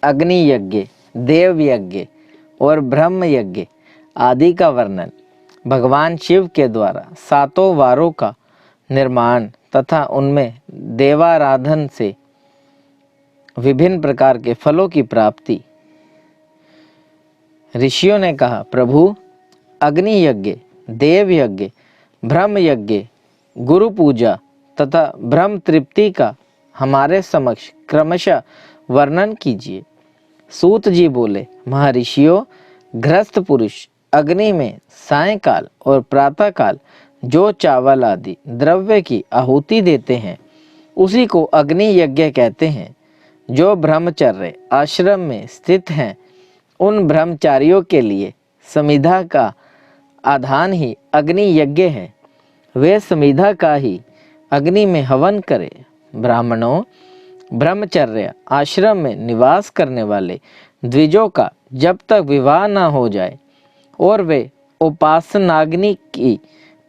अग्नि यज्ञ, देव यज्ञ और ब्रह्म यज्ञ आदि का वर्णन भगवान शिव के द्वारा 7 वारों का निर्माण तथा उनमें देवाराधन से विभिन्न प्रकार के फलों की प्राप्ति। ऋषियों ने कहा, प्रभु, अग्नि यज्ञ, देव यज्ञ, ब्रह्म यज्ञ, गुरु पूजा तथा ब्रह्म तृप्ति का हमारे समक्ष क्रमशः वर्णन कीजिए। सूत जी बोले, महर्षियों, गृहस्थ पुरुष अग्नि में सायंकाल और प्रातःकाल जो चावल आदि द्रव्य की आहुति देते हैं उसी को अग्नि यज्ञ कहते हैं। जो ब्रह्मचर्य आश्रम में स्थित हैं उन ब्रह्मचारियों के लिए समिधा का आधान ही अग्नि यज्ञ है। वे समिधा का ही अग्नि में हवन करें। ब्राह्मणों, ब्रह्मचर्य आश्रम में निवास करने वाले द्विजों का जब तक विवाह न हो जाए और वे उपासनाग्नि की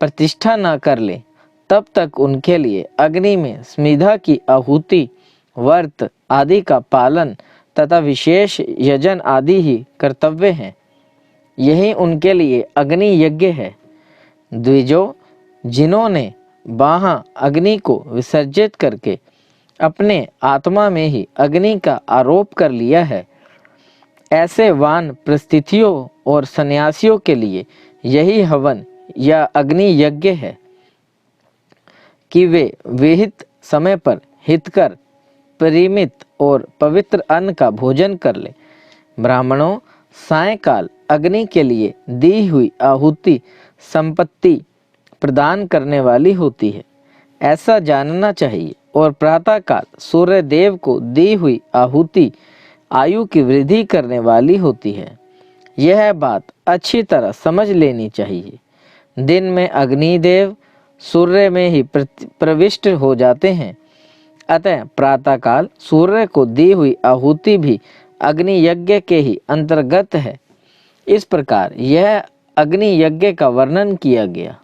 प्रतिष्ठा न कर ले तब तक उनके लिए अग्नि में स्मिधा की आहुति, व्रत आदि का पालन तथा विशेष यजन आदि ही कर्तव्य हैं। यही उनके लिए अग्नि यज्ञ है। द्विजों, जिन्होंने बाह्य अग्नि को विसर्जित करके अपने आत्मा में ही अग्नि का आरोप कर लिया है, ऐसे वान प्रस्थितियों और सन्यासियों के लिए यही हवन या अग्नि यज्ञ है कि वे विहित समय पर हितकर परिमित और पवित्र अन्न का भोजन कर ले। ब्राह्मणों, सायंकाल अग्नि के लिए दी हुई आहुति संपत्ति प्रदान करने वाली होती है, ऐसा जानना चाहिए। और प्रातःकाल सूर्य देव को दी हुई आहुति आयु की वृद्धि करने वाली होती है। यह बात अच्छी तरह समझ लेनी चाहिए। दिन में अग्निदेव सूर्य में ही प्रविष्ट हो जाते हैं, अतः प्रातःकाल सूर्य को दी हुई आहुति भी अग्नि यज्ञ के ही अंतर्गत है। इस प्रकार यह अग्नि यज्ञ का वर्णन किया गया।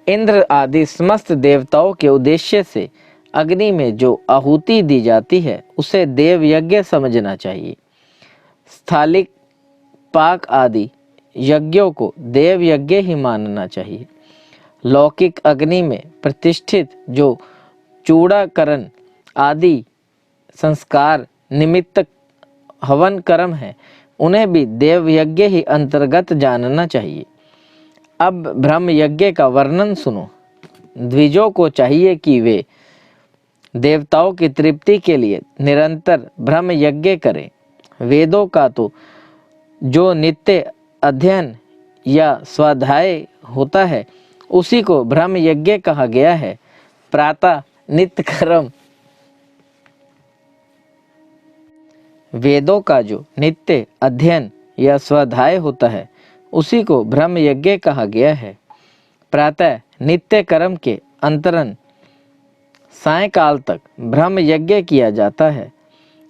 इंद्र आदि समस्त देवताओं के उद्देश्य से अग्नि में जो आहुति दी जाती है उसे देव यज्ञ समझना चाहिए। स्थालिक पाक आदि यज्ञों को देव यज्ञ ही मानना चाहिए। लौकिक अग्नि में प्रतिष्ठित जो चूड़ाकरण आदि संस्कार निमित्त हवन कर्म है उन्हें भी देव यज्ञ ही अंतर्गत जानना चाहिए। अब ब्रह्म यज्ञ का वर्णन सुनो। द्विजों को चाहिए कि वे देवताओं की तृप्ति के लिए निरंतर ब्रह्म यज्ञ करें। वेदों का तो जो नित्य अध्ययन या स्वाध्याय होता है उसी को ब्रह्म यज्ञ कहा गया है। प्रातः नित्य कर्म, वेदों का जो नित्य अध्ययन या स्वाध्याय होता है उसी को ब्रह्म यज्ञ कहा गया है। प्रातः नित्य कर्म के अंतरन सायंकाल तक ब्रह्म यज्ञ किया जाता है।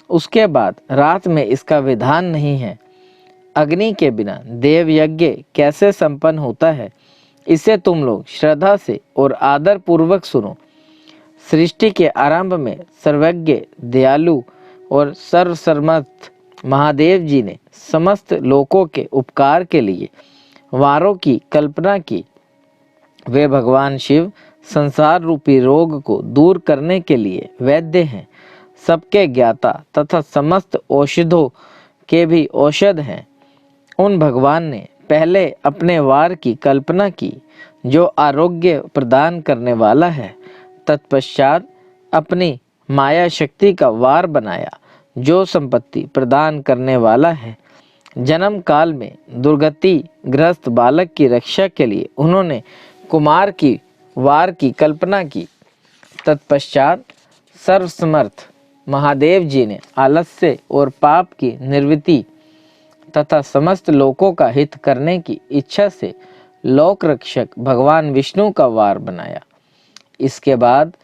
उसके बाद रात में इसका विधान नहीं है। अग्नि के बिना देव यज्ञ कैसे संपन्न होता है इसे तुम लोग श्रद्धा से और आदर पूर्वक सुनो। सृष्टि के आरंभ में सर्वज्ञ, दयालु और सर्वसमर्थ महादेव जी ने समस्त लोकों के उपकार के लिए वारों की कल्पना की। वे भगवान शिव संसार रूपी रोग को दूर करने के लिए वैद्य हैं, सबके ज्ञाता तथा समस्त औषधों के भी औषध हैं। उन भगवान ने पहले अपने वार की कल्पना की जो आरोग्य प्रदान करने वाला है। तत्पश्चात अपनी माया शक्ति का वार बनाया जो संपत्ति प्रदान करने वाला है। जन्म काल में दुर्गति ग्रस्त बालक की रक्षा के लिए उन्होंने कुमार की वार की कल्पना की। तत्पश्चात सर्वसमर्थ महादेव जी ने आलस्य और पाप की निवृत्ति तथा समस्त लोकों का हित करने की इच्छा से लोक रक्षक भगवान विष्णु का वार बनाया। इसके बाद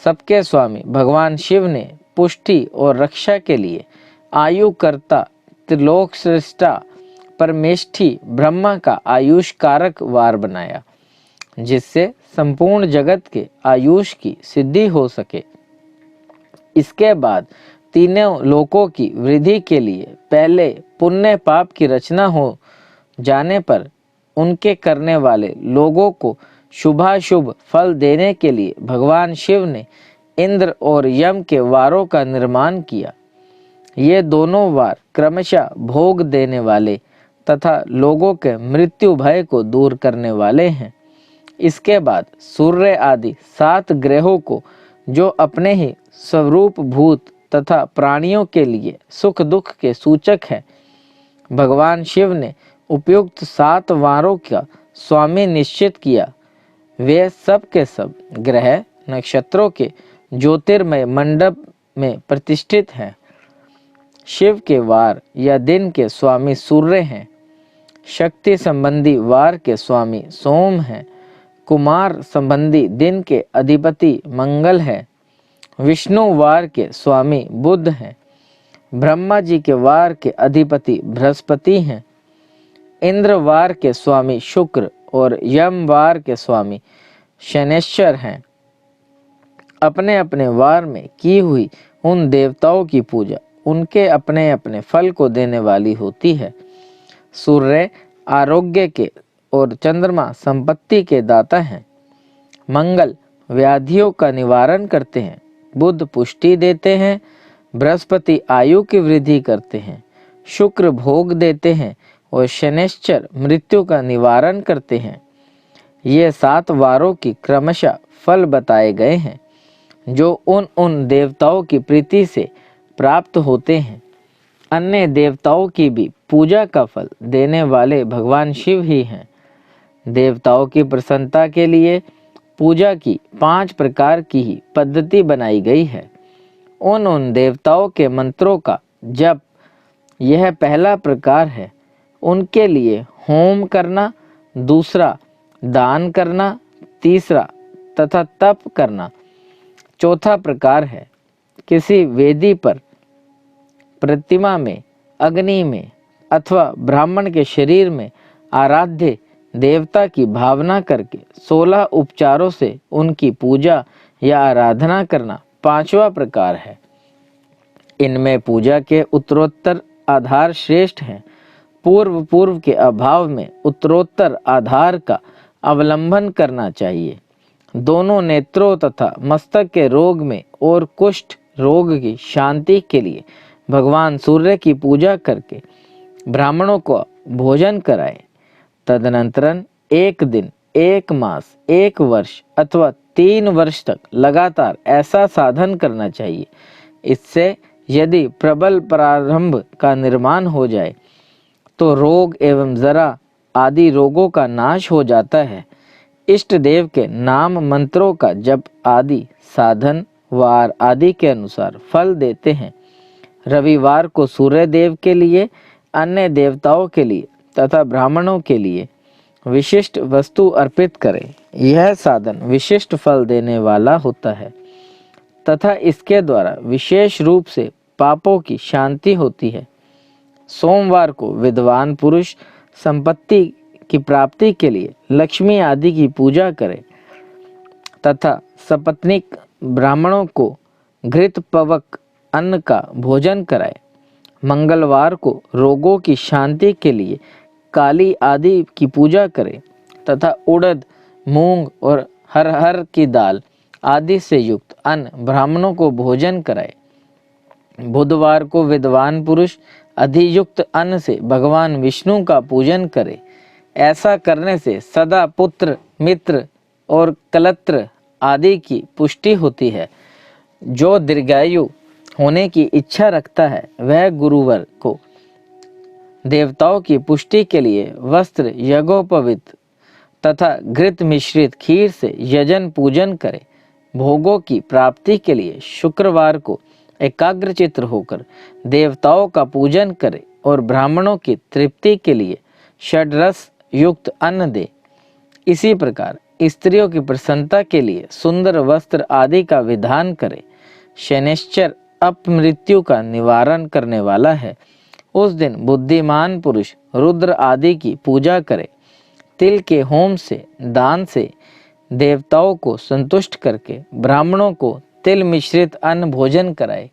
सबके स्वामी भगवान शिव ने पुष्टि और रक्षा के लिए आयुकर्ता त्रिलोक सृष्टा परमेष्ठी ब्रह्मा का आयुष कारक वार बनाया जिससे संपूर्ण जगत के आयुष की सिद्धि हो सके। इसके बाद तीनों लोकों की वृद्धि के लिए पहले पुण्य पाप की रचना हो जाने पर उनके करने वाले लोगों को शुभाशुभ फल देने के लिए भगवान शिव ने इंद्र और यम के वारों का निर्माण किया। ये दोनों वार क्रमशः भोग देने वाले तथा लोगों के मृत्यु भय को दूर करने वाले हैं। इसके बाद सूर्य आदि 7 ग्रहों को, जो अपने ही स्वरूप भूत तथा प्राणियों के लिए सुख दुख के सूचक है, भगवान शिव ने उपयुक्त 7 वारों का स्वामी निश्चित किया। वे सब के सब ग्रह नक्षत्रों के ज्योतिर्मय मंडप में प्रतिष्ठित हैं। शिव के वार या दिन के स्वामी सूर्य हैं। शक्ति संबंधी वार के स्वामी सोम हैं। कुमार संबंधी दिन के अधिपति मंगल है। विष्णु वार के स्वामी बुध हैं। ब्रह्मा जी के वार के अधिपति बृहस्पति हैं। इंद्र वार के स्वामी शुक्र और यम वार के स्वामी शनैश्चर हैं। अपने अपने वार में की हुई उन देवताओं की पूजा उनके अपने अपने फल को देने वाली होती है। सूर्य आरोग्य के और चंद्रमा संपत्ति के दाता हैं। मंगल व्याधियों का निवारण करते हैं। बुध पुष्टि देते हैं। बृहस्पति आयु की वृद्धि करते हैं। शुक्र भोग देते हैं और शनैश्चर मृत्यु का निवारण करते हैं। ये 7 वारों की क्रमशः फल बताए गए हैं, जो उन उन देवताओं की प्रीति से प्राप्त होते हैं। अन्य देवताओं की भी पूजा का फल देने वाले भगवान शिव ही हैं। देवताओं की प्रसन्नता के लिए पूजा की 5 प्रकार की ही पद्धति बनाई गई है। उन देवताओं के मंत्रों का जप यह पहला प्रकार है। उनके लिए होम करना, दूसरा दान करना, तीसरा तथा तप करना चौथा प्रकार है। किसी वेदी पर, प्रतिमा में, अग्नि में अथवा ब्राह्मण के शरीर में आराध्य देवता की भावना करके 16 उपचारों से उनकी पूजा या आराधना करना पांचवा प्रकार है। इनमें पूजा के उत्तरोत्तर आधार श्रेष्ठ हैं। पूर्व के अभाव में उत्तरोत्तर आधार का अवलंबन करना चाहिए। दोनों नेत्रों तथा मस्तक के रोग में और कुष्ठ रोग की शांति के लिए भगवान सूर्य की पूजा करके ब्राह्मणों को भोजन कराए। तदनंतरन 1 दिन, 1 मास, 1 वर्ष अथवा 3 वर्ष तक लगातार ऐसा साधन करना चाहिए। इससे यदि प्रबल प्रारंभ का निर्माण हो जाए तो रोग एवं जरा आदि रोगों का नाश हो जाता है। इष्ट देव के नाम मंत्रों का जप आदि साधन वार आदि के अनुसार फल देते हैं। रविवार को सूर्य देव के लिए, अन्य देवताओं के लिए तथा ब्राह्मणों के लिए विशिष्ट वस्तु अर्पित करें। यह साधन विशिष्ट फल देने वाला होता है तथा इसके द्वारा विशेष रूप से पापों की शांति होती है। सोमवार को विद्वान पुरुष संपत्ति की प्राप्ति के लिए लक्ष्मी आदि की पूजा करें तथा सपत्नीक ब्राह्मणों को घृत पवक अन्न का भोजन कराए। मंगलवार को रोगों की शांति के लिए काली आदि की पूजा करें तथा उड़द, मूंग और हरहर की दाल आदि से युक्त अन्न ब्राह्मणों को भोजन कराए। बुधवार को विद्वान पुरुष अधियुक्त अन्न से भगवान विष्णु का पूजन करे। ऐसा करने से सदा पुत्र, मित्र और कलत्र आदि की पुष्टि होती है। जो दीर्घायु होने की इच्छा रखता है वह गुरुवार को देवताओं की पुष्टि के लिए वस्त्र, यज्ञोपवीत तथा घृत मिश्रित खीर से यजन पूजन करे। भोगों की प्राप्ति के लिए शुक्रवार को एकाग्रचित्त होकर देवताओं का पूजन करे और ब्राह्मणों की तृप्ति के लिए षड्रस युक्त अन्न दे। इसी प्रकार स्त्रियों की प्रसन्नता के लिए सुंदर वस्त्र आदि का विधान करे। शनैश्चर अपमृत्यु का निवारण करने वाला है। उस दिन बुद्धिमान पुरुष रुद्र आदि की पूजा करे। तिल के होम से, दान से देवताओं को संतुष्ट करके ब्राह्मणों को तिल मिश्रित अन्न भोजन कराए।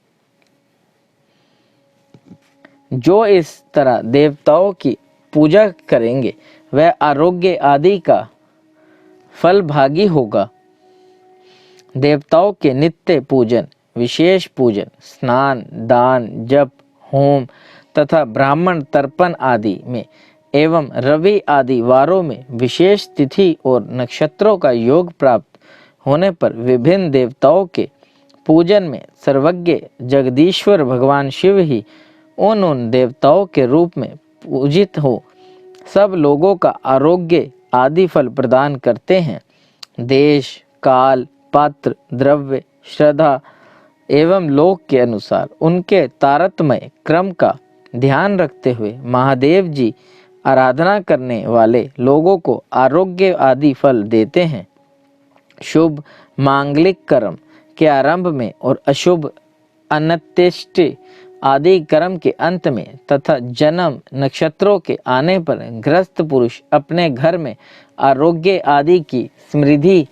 जो इस तरह देवताओं की पूजा करेंगे वह आरोग्य आदि का फल भागी होगा। देवताओं के नित्य पूजन, विशेष पूजन, स्नान, दान, जप, होम तथा ब्राह्मण तर्पण आदि में एवं रवि आदि वारों में विशेष तिथि और नक्षत्रों का योग प्राप्त होने पर विभिन्न देवताओं के पूजन में सर्वज्ञ जगदीश्वर भगवान शिव ही उन देवताओं के रूप में पूजित हो सब लोगों का आरोग्य आदि फल प्रदान करते हैं। देश, काल, पात्र, द्रव्य, श्रद्धा एवं लोक के अनुसार उनके तारतम्य क्रम का ध्यान रखते हुए महादेव जी आराधना करने वाले लोगों को आरोग्य आदि फल देते हैं। शुभ मांगलिक कर्म के आरंभ में और अशुभ अन्त्येष्टि आदि कर्म के अंत में तथा जन्म नक्षत्रों के आने पर गृहस्थ पुरुष अपने घर में आरोग्य आदि की समृद्धि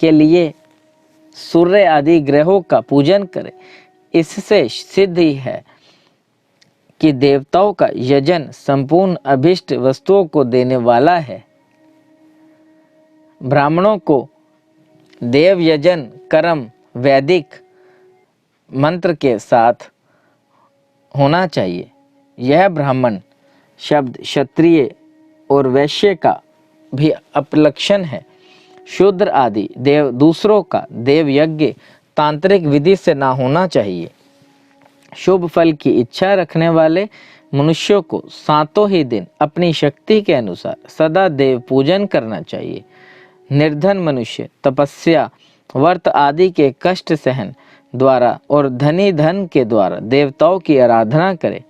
के लिए सूर्य आदि ग्रहों का पूजन करे। इससे सिद्ध ही है कि देवताओं का यजन संपूर्ण अभिष्ट वस्तुओं को देने वाला है। ब्राह्मणों को देव यजन कर्म वैदिक मंत्र के साथ होना चाहिए। यह ब्राह्मण शब्द क्षत्रिय और वैश्य का भी अपलक्षण है। शूद्र आदि देव दूसरों का देव यज्ञ तांत्रिक विधि से ना होना चाहिए। शुभ फल की इच्छा रखने वाले मनुष्यों को सातों ही दिन अपनी शक्ति के अनुसार सदा देव पूजन करना चाहिए। निर्धन मनुष्य तपस्या, व्रत आदि के कष्ट सहन द्वारा और धनी धन के द्वारा देवताओं की आराधना करे।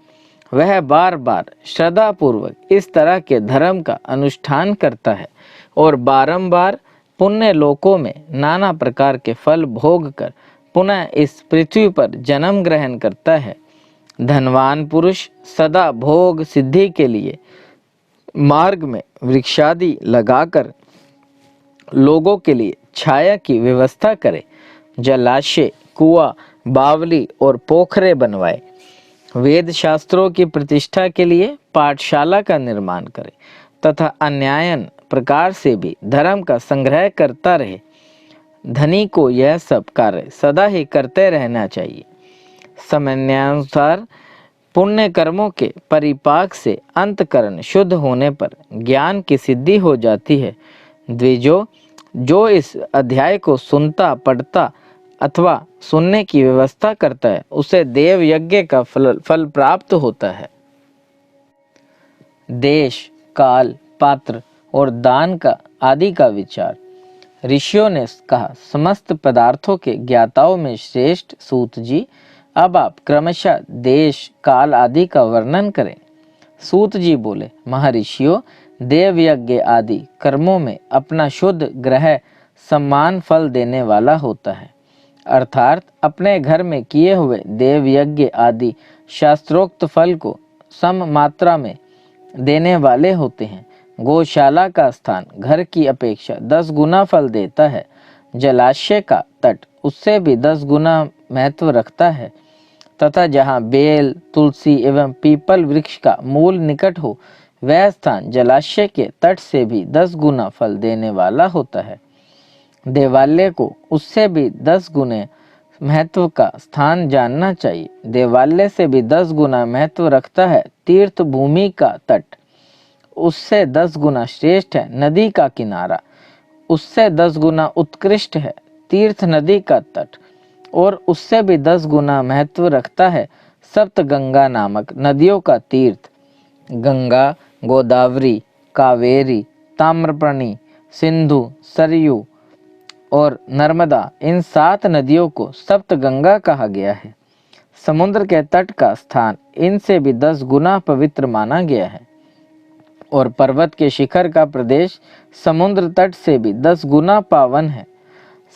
वह बार बार श्रद्धा पूर्वक इस तरह के धर्म का अनुष्ठान करता है और बारंबार पुण्य लोकों में नाना प्रकार के फल भोग कर पुनः इस पृथ्वी पर जन्म ग्रहण करता है। धनवान पुरुष सदा भोग सिद्धि के लिए मार्ग में वृक्षादि लगाकर लोगों के लिए छाया की व्यवस्था करे। जलाशय, कुआं, बावली और पोखरे बनवाए। वेद शास्त्रों की प्रतिष्ठा के लिए पाठशाला का निर्माण करे तथा अन्यायन प्रकार से भी धर्म का संग्रह करता रहे। धनी को यह सब कार्य सदा ही करते रहना चाहिए। समयानुसार पुण्य कर्मों के परिपाक से अंतकरण शुद्ध होने पर ज्ञान की सिद्धि हो जाती है। द्विजो, जो इस अध्याय को सुनता, पढ़ता अथवा सुनने की व्यवस्था करता है उसे देव यज्ञ का फल प्राप्त होता है। देश, काल, पात्र और दान का आदि का विचार। ऋषियों ने कहा, समस्त पदार्थों के ज्ञाताओं में श्रेष्ठ सूत जी, अब आप क्रमशः देश, काल आदि का वर्णन करें। सूत जी बोले, महर्षियों, देव यज्ञ आदि कर्मों में अपना शुद्ध ग्रह समान फल देने वाला होता है। अर्थात अपने घर में किए हुए देव यज्ञ आदि शास्त्रोक्त फल को सम मात्रा में देने वाले होते हैं। गौशाला का स्थान घर की अपेक्षा 10 गुना फल देता है। जलाशय का तट उससे भी 10 गुना महत्व रखता है तथा जहाँ बेल, तुलसी एवं पीपल वृक्ष का मूल निकट हो वह स्थान जलाशय के तट से भी 10 गुना फल देने वाला होता है। देवालय को उससे भी 10 गुने महत्व का स्थान जानना चाहिए। देवालय से भी 10 गुना महत्व रखता है तीर्थ भूमि का तट, उससे 10 गुना श्रेष्ठ है नदी का किनारा, उससे 10 गुना उत्कृष्ट है तीर्थ नदी का तट, और उससे भी 10 गुना महत्व रखता है सप्त गंगा नामक नदियों का तीर्थ। गंगा, गोदावरी, कावेरी, ताम्रपर्णी, सिंधु, सरयू और नर्मदा, इन 7 नदियों को सप्त गंगा कहा गया है। समुद्र के तट का स्थान इनसे भी 10 गुना पवित्र माना गया है और पर्वत के शिखर का प्रदेश समुद्र तट से भी 10 गुना पावन है।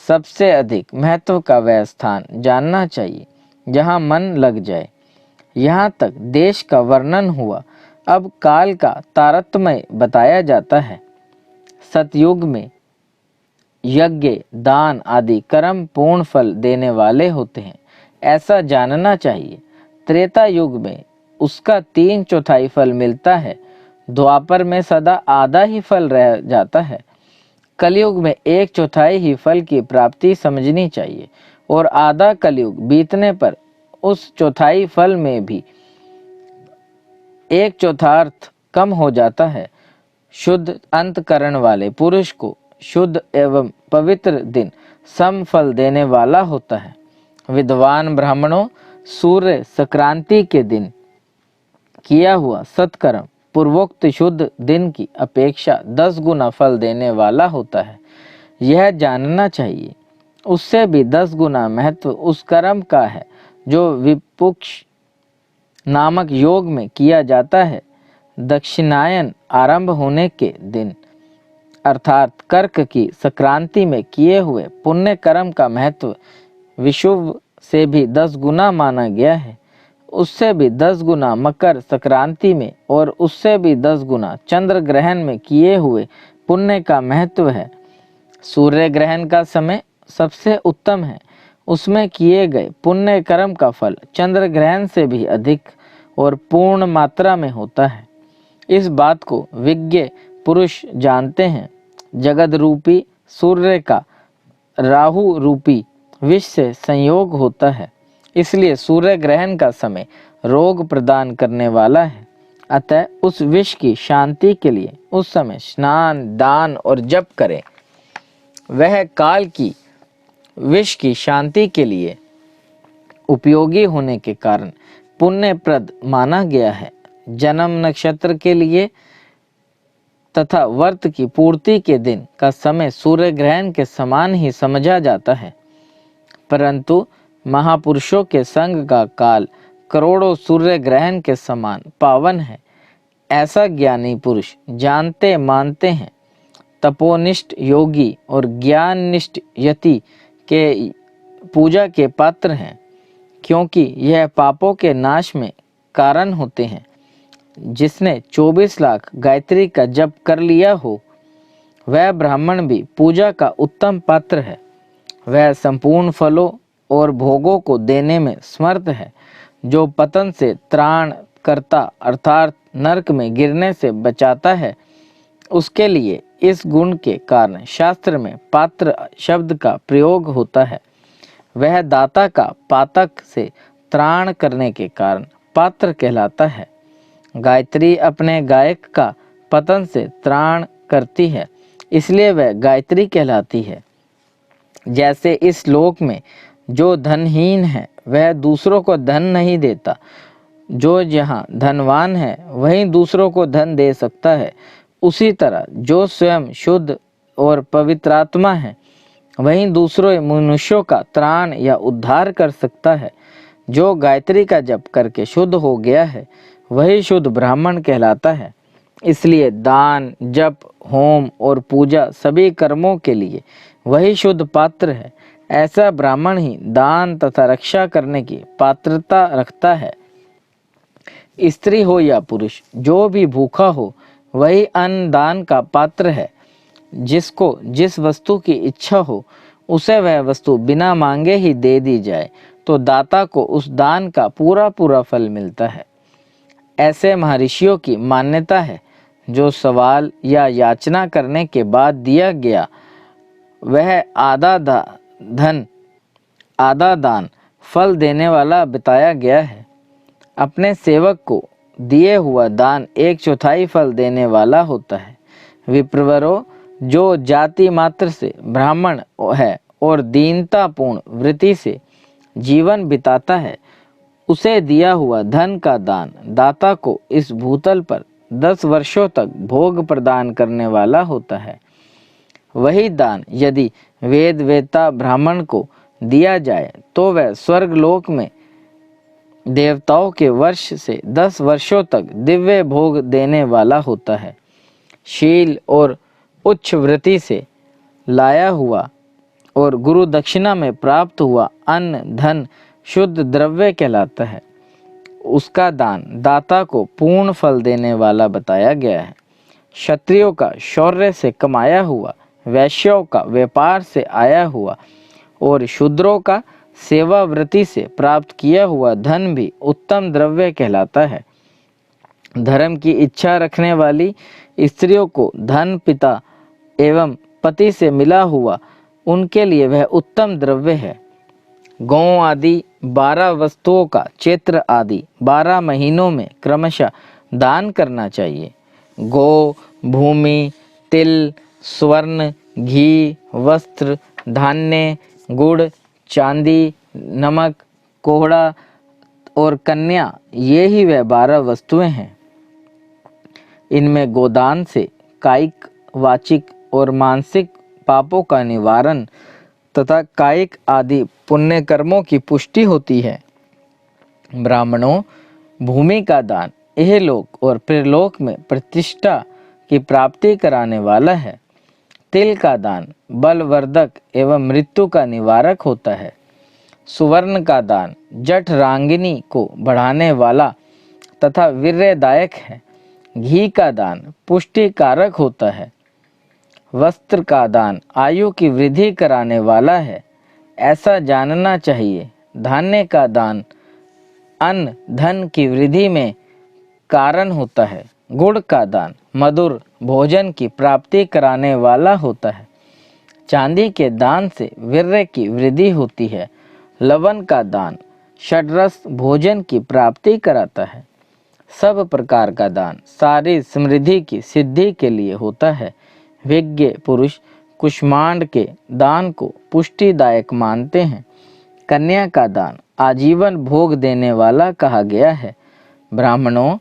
सबसे अधिक महत्व का वह स्थान जानना चाहिए जहाँ मन लग जाए। यहाँ तक देश का वर्णन हुआ। अब काल का तारतम्य बताया जाता है। सतयुग में यज्ञ, दान आदि कर्म पूर्ण फल देने वाले होते हैं, ऐसा जानना चाहिए। त्रेता युग में उसका 3/4 फल मिलता है। द्वापर में सदा आधा ही फल रह जाता है। कलयुग में 1/4 ही फल की प्राप्ति समझनी चाहिए और आधा कलयुग बीतने पर उस चौथाई फल में भी 1/4 कम हो जाता है। शुद्ध अंतकरण वाले पुरुष को शुद्ध एवं पवित्र दिन सम फल देने वाला होता है। विद्वान ब्राह्मणों, सूर्य संक्रांति के दिन किया हुआ सत्कर्म पूर्वोक्त शुद्ध दिन की अपेक्षा 10 गुना फल देने वाला होता है। यह जानना चाहिए। उससे भी 10 गुना महत्व उस कर्म का है जो विपुक्ष नामक योग में किया जाता है। दक्षिणायन आरंभ होने के दिन अर्थात कर्क की संक्रांति में किए हुए पुण्य कर्म का महत्व विषुव से भी 10 गुना माना गया है। उससे भी 10 गुना मकर संक्रांति में और उससे भी 10 गुना चंद्र ग्रहण में किए हुए पुण्य का महत्व है। सूर्य ग्रहण का समय सबसे उत्तम है। उसमें किए गए पुण्य कर्म का फल चंद्र ग्रहण से भी अधिक और पूर्ण मात्रा में होता है। इस बात को विज्ञ पुरुष जानते हैं। जगत रूपी सूर्य का राहु रूपी विष से संयोग होता है, इसलिए सूर्य ग्रहण का समय रोग प्रदान करने वाला है। अतः उस विष की शांति के लिए उस समय स्नान, दान और जप करें। वह काल की विष की शांति के लिए उपयोगी होने के कारण पुण्यप्रद माना गया है। जन्म नक्षत्र के लिए तथा व्रत की पूर्ति के दिन का समय सूर्य ग्रहण के समान ही समझा जाता है, परंतु महापुरुषों के संग का काल करोड़ों सूर्य ग्रहण के समान पावन है। ऐसा ज्ञानी पुरुष जानते मानते हैं। तपोनिष्ठ योगी और ज्ञाननिष्ठ यति के पूजा के पात्र हैं, क्योंकि यह पापों के नाश में कारण होते हैं। जिसने 24 लाख गायत्री का जप कर लिया हो, वह ब्राह्मण भी पूजा का उत्तम पात्र है। वह संपूर्ण फलों और भोगों को देने में समर्थ है। जो पतन से त्राण करता अर्थात नरक में गिरने से बचाता है, उसके लिए इस गुण के कारण शास्त्र में पात्र शब्द का प्रयोग होता है। वह दाता का पातक से त्राण करने के कारण पात्र कहलाता है। गायत्री अपने गायक का पतन से त्राण करती है, इसलिए वह गायत्री कहलाती है। जैसे इस लोक में जो धनहीन है वह दूसरों को धन नहीं देता, जो जहाँ धनवान है वहीं दूसरों को धन दे सकता है, उसी तरह जो स्वयं शुद्ध और पवित्रात्मा है वहीं दूसरों मनुष्यों का त्राण या उद्धार कर सकता है। जो गायत्री का जप करके शुद्ध हो गया है वही शुद्ध ब्राह्मण कहलाता है। इसलिए दान, जप, होम और पूजा सभी कर्मों के लिए वही शुद्ध पात्र है। ऐसा ब्राह्मण ही दान तथा रक्षा करने की पात्रता रखता है। स्त्री हो या पुरुष, जो भी भूखा हो वही अन्न दान का पात्र है। जिसको जिस वस्तु की इच्छा हो उसे वह वस्तु बिना मांगे ही दे दी जाए तो दाता को उस दान का पूरा पूरा फल मिलता है। ऐसे महर्षियों की मान्यता है। जो सवाल या याचना करने के बाद दिया गया वह आधा दान फल देने वाला बताया गया है। अपने सेवक को दिए हुआ दान 1/4 फल देने वाला होता है। विप्रवरों, जो जाति मात्र से ब्राह्मण है और दीनतापूर्ण वृत्ति से जीवन बिताता है, उसे दिया हुआ धन का दान दाता को इस भूतल पर 10 वर्षों तक भोग प्रदान करने वाला होता है। वही दान यदि वेद वेत्ता ब्राह्मण को दिया जाए तो वह स्वर्ग लोक में देवताओं के वर्ष से 10 वर्षों तक दिव्य भोग देने वाला होता है। शील और उच्च वृत्ति से लाया हुआ और गुरु दक्षिणा में प्राप्त हुआ अन्न धन शुद्ध द्रव्य कहलाता है। उसका दान दाता को पूर्ण फल देने वाला बताया गया है। क्षत्रियों का शौर्य से कमाया हुआ, वैश्यों का व्यापार से आया हुआ और शूद्रों का सेवा वृत्ति से प्राप्त किया हुआ धन भी उत्तम द्रव्य कहलाता है। धर्म की इच्छा रखने वाली स्त्रियों को धन पिता एवं पति से मिला हुआ उनके लिए वह उत्तम द्रव्य है। गौ आदि 12 वस्तुओं का चैत्र आदि 12 महीनों में क्रमशः दान करना चाहिए। गौ, भूमि, तिल, स्वर्ण, घी, वस्त्र, धान्य, गुड़, चांदी, नमक, कोहड़ा और कन्या, ये ही वह 12 वस्तुएं हैं। इनमें गोदान से कायिक, वाचिक और मानसिक पापों का निवारण तथा कायिक आदि पुण्य कर्मों की पुष्टि होती है। ब्राह्मणों, भूमि का दान इहलोक और परलोक में प्रतिष्ठा की प्राप्ति कराने वाला है। तिल का दान बलवर्धक एवं मृत्यु का निवारक होता है। सुवर्ण का दान जठरांगिनी को बढ़ाने वाला तथा वीर्यदायक है। घी का दान पुष्टिकारक होता है। वस्त्र का दान आयु की वृद्धि कराने वाला है, ऐसा जानना चाहिए। धान्य का दान अन्न धन की वृद्धि में कारण होता है। गुड़ का दान मधुर भोजन की प्राप्ति कराने वाला होता है। चांदी के दान से वीर्य की वृद्धि होती है। लवण का दान षड्रस भोजन की प्राप्ति कराता है। सब प्रकार का दान सारी समृद्धि की सिद्धि के लिए होता है। विज्ञ पुरुष कुष्मांड के दान को पुष्टिदायक मानते हैं। कन्या का दान आजीवन भोग देने वाला कहा गया है। ब्राह्मणों,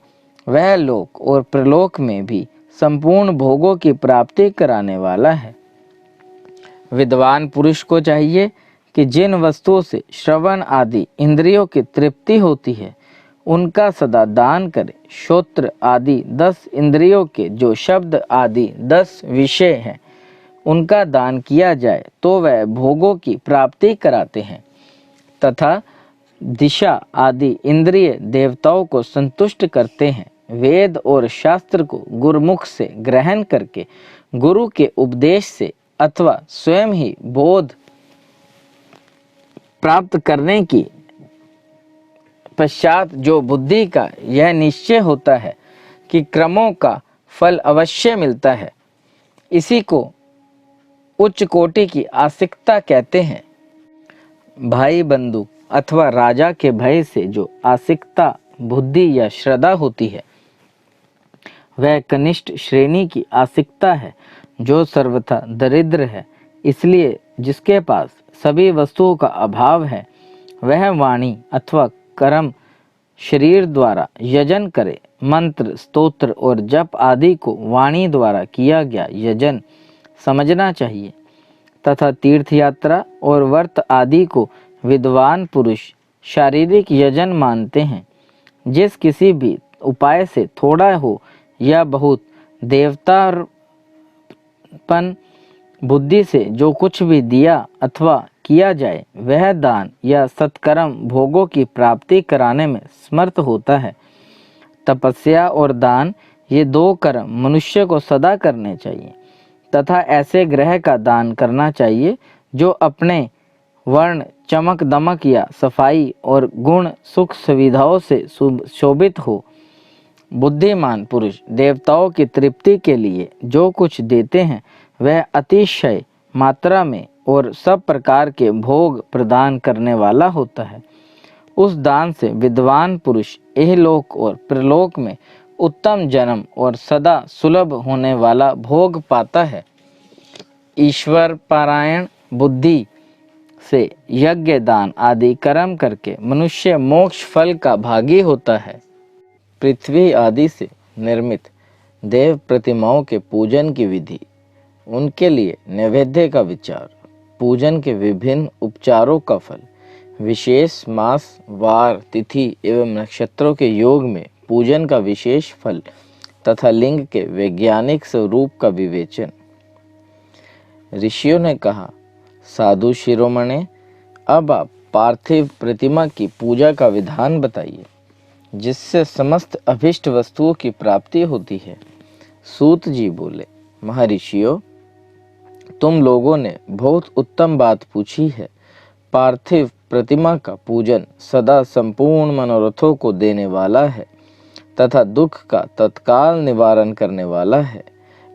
वह लोक और प्रलोक में भी संपूर्ण भोगों की प्राप्ति कराने वाला है। विद्वान पुरुष को चाहिए कि जिन वस्तुओं से श्रवण आदि इंद्रियों की तृप्ति होती है उनका सदा दान करे। श्रोत्र आदि 10 इंद्रियों के जो शब्द आदि 10 विषय हैं उनका दान किया जाए तो वह भोगों की प्राप्ति कराते हैं तथा दिशा आदि इंद्रिय देवताओं को संतुष्ट करते हैं। वेद और शास्त्र को गुरुमुख से ग्रहण करके गुरु के उपदेश से अथवा स्वयं ही बोध प्राप्त करने की पश्चात जो बुद्धि का यह निश्चय होता है कि क्रमों का फल अवश्य मिलता है, इसी को उच्च कोटि की आस्तिकता कहते हैं। भाई बंधु अथवा राजा के भय से जो आस्तिकता बुद्धि या श्रद्धा होती है वह कनिष्ठ श्रेणी की आस्तिकता है जो सर्वथा दरिद्र है। इसलिए जिसके पास सभी वस्तुओं का अभाव है वह वाणी अथवा कर्म शरीर द्वारा यजन करे। मंत्र, स्तोत्र और जप आदि को वाणी द्वारा किया गया यजन समझना चाहिए तथा तीर्थ यात्रा और व्रत आदि को विद्वान पुरुष शारीरिक यजन मानते हैं। जिस किसी भी उपाय से थोड़ा हो या बहुत देवतार्पण बुद्धि से जो कुछ भी दिया अथवा किया जाए वह दान या सत्कर्म भोगों की प्राप्ति कराने में समर्थ होता है। तपस्या और दान ये 2 कर्म मनुष्य को सदा करने चाहिए तथा ऐसे ग्रह का दान करना चाहिए जो अपने वर्ण, चमक दमक या सफाई और गुण सुख सुविधाओं से शोभित हो। बुद्धिमान पुरुष देवताओं की तृप्ति के लिए जो कुछ देते हैं वह अतिशय मात्रा में और सब प्रकार के भोग प्रदान करने वाला होता है। उस दान से विद्वान पुरुष इहलोक और प्रलोक में उत्तम जन्म और सदा सुलभ होने वाला भोग पाता है। ईश्वर पारायण बुद्धि से यज्ञ दान आदि कर्म करके मनुष्य मोक्ष फल का भागी होता है। पृथ्वी आदि से निर्मित देव प्रतिमाओं के पूजन की विधि, उनके लिए नैवेद्य का विचार, पूजन के विभिन्न उपचारों का फल, विशेष मास, वार, तिथि एवं नक्षत्रों के योग में पूजन का विशेष फल तथा लिंग के वैज्ञानिक स्वरूप का विवेचन। ऋषियों ने कहा, साधु शिरोमणे, अब आप पार्थिव प्रतिमा की पूजा का विधान बताइए जिससे समस्त अभिष्ट वस्तुओं की प्राप्ति होती है। सूत जी बोले, महर्षियों, तुम लोगों ने बहुत उत्तम बात पूछी है। पार्थिव प्रतिमा का पूजन सदा संपूर्ण मनोरथों को देने वाला है। तथा दुख का तत्काल निवारण करने वाला है।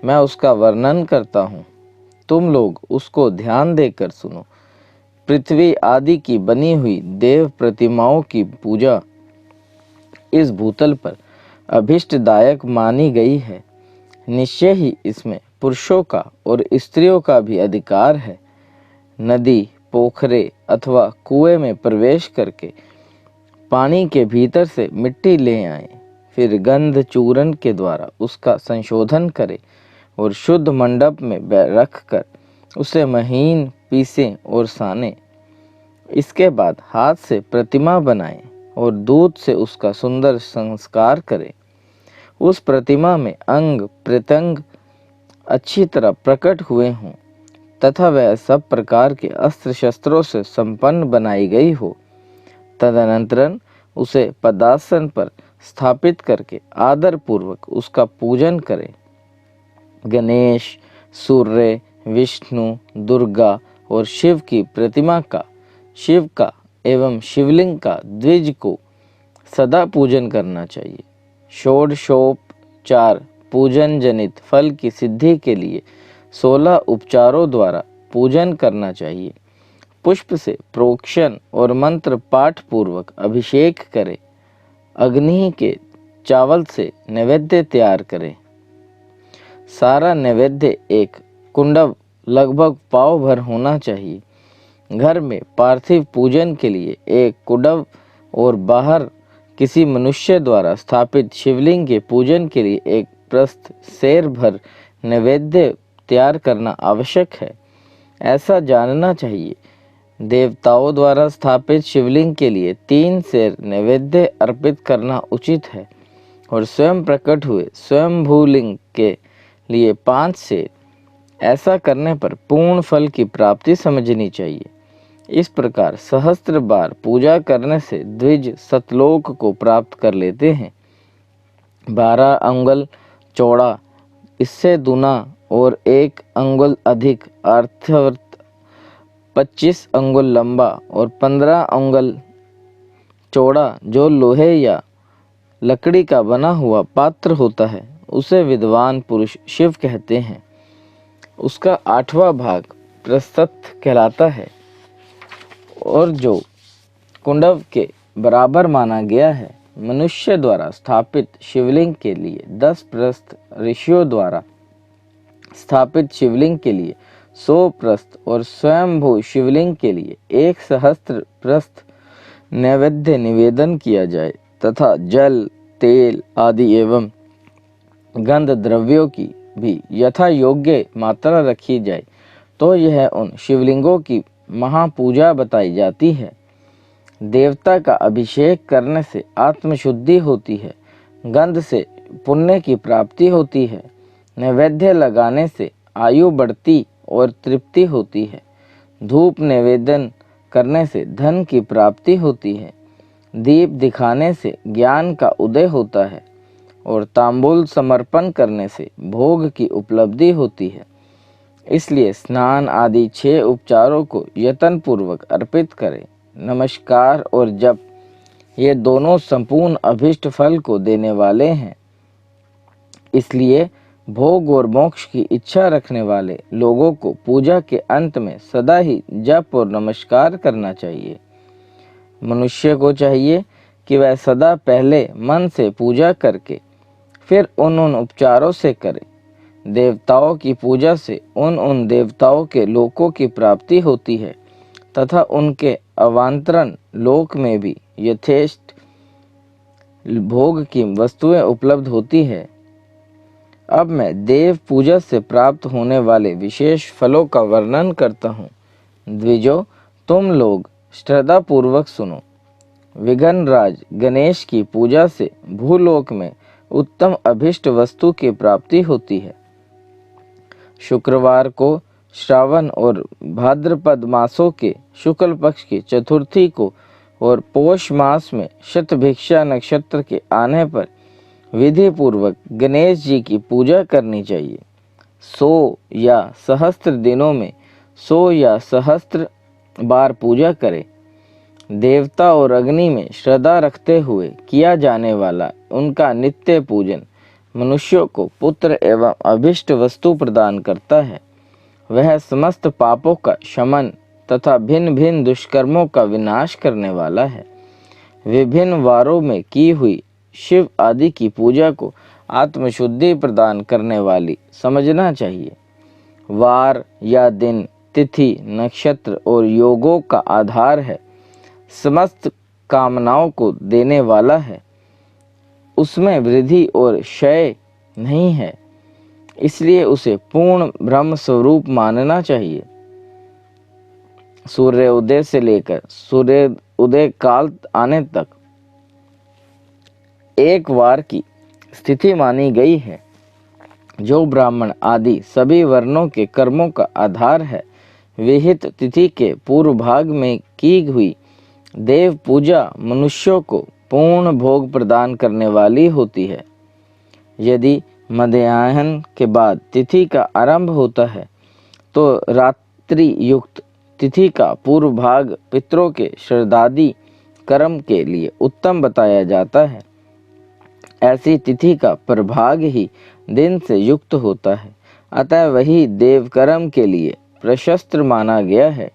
मैं उसका वर्णन करता हूँ, तुम लोग उसको ध्यान देकर सुनो। पृथ्वी आदि की बनी हुई देव प्रतिमाओं की पूजा इस भूतल पर अभिष्टदायक मानी गई है। निश्चय ही इसमें पुरुषों का और स्त्रियों का भी अधिकार है। नदी, पोखरे अथवा कुएं में प्रवेश करके पानी के भीतर से मिट्टी ले आएं, फिर गंध चूर्ण के द्वारा उसका संशोधन करें और शुद्ध मंडप में रख कर उसे महीन पीसें और सानें। इसके बाद हाथ से प्रतिमा बनाएं और दूध से उसका सुंदर संस्कार करें। उस प्रतिमा में अंग प्रत्यंग अच्छी तरह प्रकट हुए हों तथा वह सब प्रकार के अस्त्र शस्त्रों से संपन्न बनाई गई हो। तदनंतर उसे पदासन पर स्थापित करके आदर पूर्वक उसका पूजन करें। गणेश, सूर्य, विष्णु, दुर्गा और शिव की प्रतिमा का, शिव का एवं शिवलिंग का द्विज को सदा पूजन करना चाहिए। षोडशोपचार पूजन जनित फल की सिद्धि के लिए 16 उपचारों द्वारा पूजन करना चाहिए। पुष्प से प्रोक्षण और मंत्र पाठ पूर्वक अभिषेक करें। अग्नि के चावल से नैवेद्य तैयार करें। सारा नैवेद्य एक कुंडव लगभग पाव भर होना चाहिए। घर में पार्थिव पूजन के लिए एक कुंडव और बाहर किसी मनुष्य द्वारा स्थापित शिवलिंग के पूजन के लिए एक प्रस्थ सेर भर नैवेद्य तैयार करना आवश्यक है। ऐसा जानना चाहिए, देवताओं द्वारा स्थापित शिवलिंग के लिए 3 सेर नैवेद्य अर्पित करना उचित है और स्वयं प्रकट हुए स्वयंभूलिंग के लिए 5 सेर। ऐसा करने पर पूर्ण फल की प्राप्ति समझनी चाहिए। इस प्रकार सहस्त्र बार पूजा करने से द्विज सतलोक को प्राप्त कर लेते हैं। 12 अंगुल चौड़ा, इससे दूना और 1 अंगुल अधिक अर्थात 25 अंगुल लंबा और 15 अंगुल चौड़ा जो लोहे या लकड़ी का बना हुआ पात्र होता है, उसे विद्वान पुरुष शिव कहते हैं। उसका 8वां भाग प्रस्थ कहलाता है और जो कुंडव के बराबर माना गया है। मनुष्य द्वारा स्थापित शिवलिंग के लिए 10 प्रस्थ, ऋषियों द्वारा स्थापित शिवलिंग के लिए 100 प्रस्थ और स्वयंभू शिवलिंग के लिए 1 सहस्त्र प्रस्थ नैवेद्य निवेदन किया जाए तथा जल, तेल आदि एवं गंध द्रव्यों की भी यथा योग्य मात्रा रखी जाए, तो यह उन शिवलिंगों की महापूजा बताई जाती है। देवता का अभिषेक करने से आत्मशुद्धि होती है। गंध से पुण्य की प्राप्ति होती है। नैवेद्य लगाने से आयु बढ़ती और तृप्ति होती है। धूप निवेदन करने से धन की प्राप्ति होती है। दीप दिखाने से ज्ञान का उदय होता है और तांबूल समर्पण करने से भोग की उपलब्धि होती है। इसलिए स्नान आदि 6 उपचारों को यत्न पूर्वक अर्पित करें। नमस्कार और जप, ये दोनों संपूर्ण अभिष्ट फल को देने वाले हैं। इसलिए भोग और मोक्ष की इच्छा रखने वाले लोगों को पूजा के अंत में सदा ही जप और नमस्कार करना चाहिए। मनुष्य को चाहिए कि वह सदा पहले मन से पूजा करके फिर उन उपचारों से करे। देवताओं की पूजा से उन देवताओं के लोकों की प्राप्ति होती है तथा उनके अवांतरण लोक में भी यथेष्ट भोग की वस्तुएं उपलब्ध होती है। अब मैं देव पूजा से प्राप्त होने वाले विशेष फलों का वर्णन करता हूँ। द्विजो, तुम लोग श्रद्धा पूर्वक सुनो। विघ्नराज गणेश की पूजा से भूलोक में उत्तम अभिष्ट वस्तु की प्राप्ति होती है। शुक्रवार को श्रावण और भाद्रपद मासों के शुक्ल पक्ष की चतुर्थी को और पोष मास में शतभिक्षा नक्षत्र के आने पर विधि पूर्वक गणेश जी की पूजा करनी चाहिए। 100 या सहस्त्र दिनों में 100 या सहस्त्र बार पूजा करें। देवता और अग्नि में श्रद्धा रखते हुए किया जाने वाला उनका नित्य पूजन मनुष्यों को पुत्र एवं अभिष्ट वस्तु प्रदान करता है। वह समस्त पापों का शमन तथा भिन्न भिन्न दुष्कर्मों का विनाश करने वाला है। विभिन्न वारों में की हुई शिव आदि की पूजा को आत्मशुद्धि प्रदान करने वाली समझना चाहिए। वार या दिन, तिथि, नक्षत्र और योगों का आधार है, समस्त कामनाओं को देने वाला है, उसमें वृद्धि और क्षय नहीं है, इसलिए उसे पूर्ण ब्रह्म स्वरूप मानना चाहिए। सूर्य उदय से लेकर सूर्य उदय काल आने तक एक वार की स्थिति मानी गई है, जो ब्राह्मण आदि सभी वर्णों के कर्मों का आधार है। विहित तिथि के पूर्व भाग में की हुई देव पूजा मनुष्यों को पूर्ण भोग प्रदान करने वाली होती है। यदि मध्याह्न के बाद तिथि का आरंभ होता है तो रात्रि युक्त तिथि का पूर्व भाग पितरों के श्राद्धादि कर्म के लिए उत्तम बताया जाता है। ऐसी तिथि का प्रभाग ही दिन से युक्त होता है, अतः वही देव कर्म के लिए प्रशस्त माना गया है।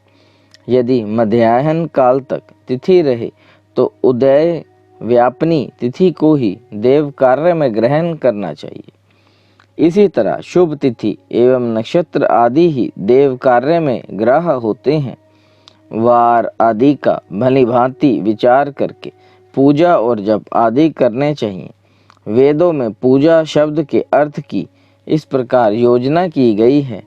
यदि मध्याह्न काल तक तिथि रहे तो उदय व्यापनी तिथि को ही देव कार्य में ग्रहण करना चाहिए। इसी तरह शुभ तिथि एवं नक्षत्र आदि ही देव कार्य में ग्रह होते हैं। वार आदि का भली भांति विचार करके पूजा और जप आदि करने चाहिए। वेदों में पूजा शब्द के अर्थ की इस प्रकार योजना की गई है।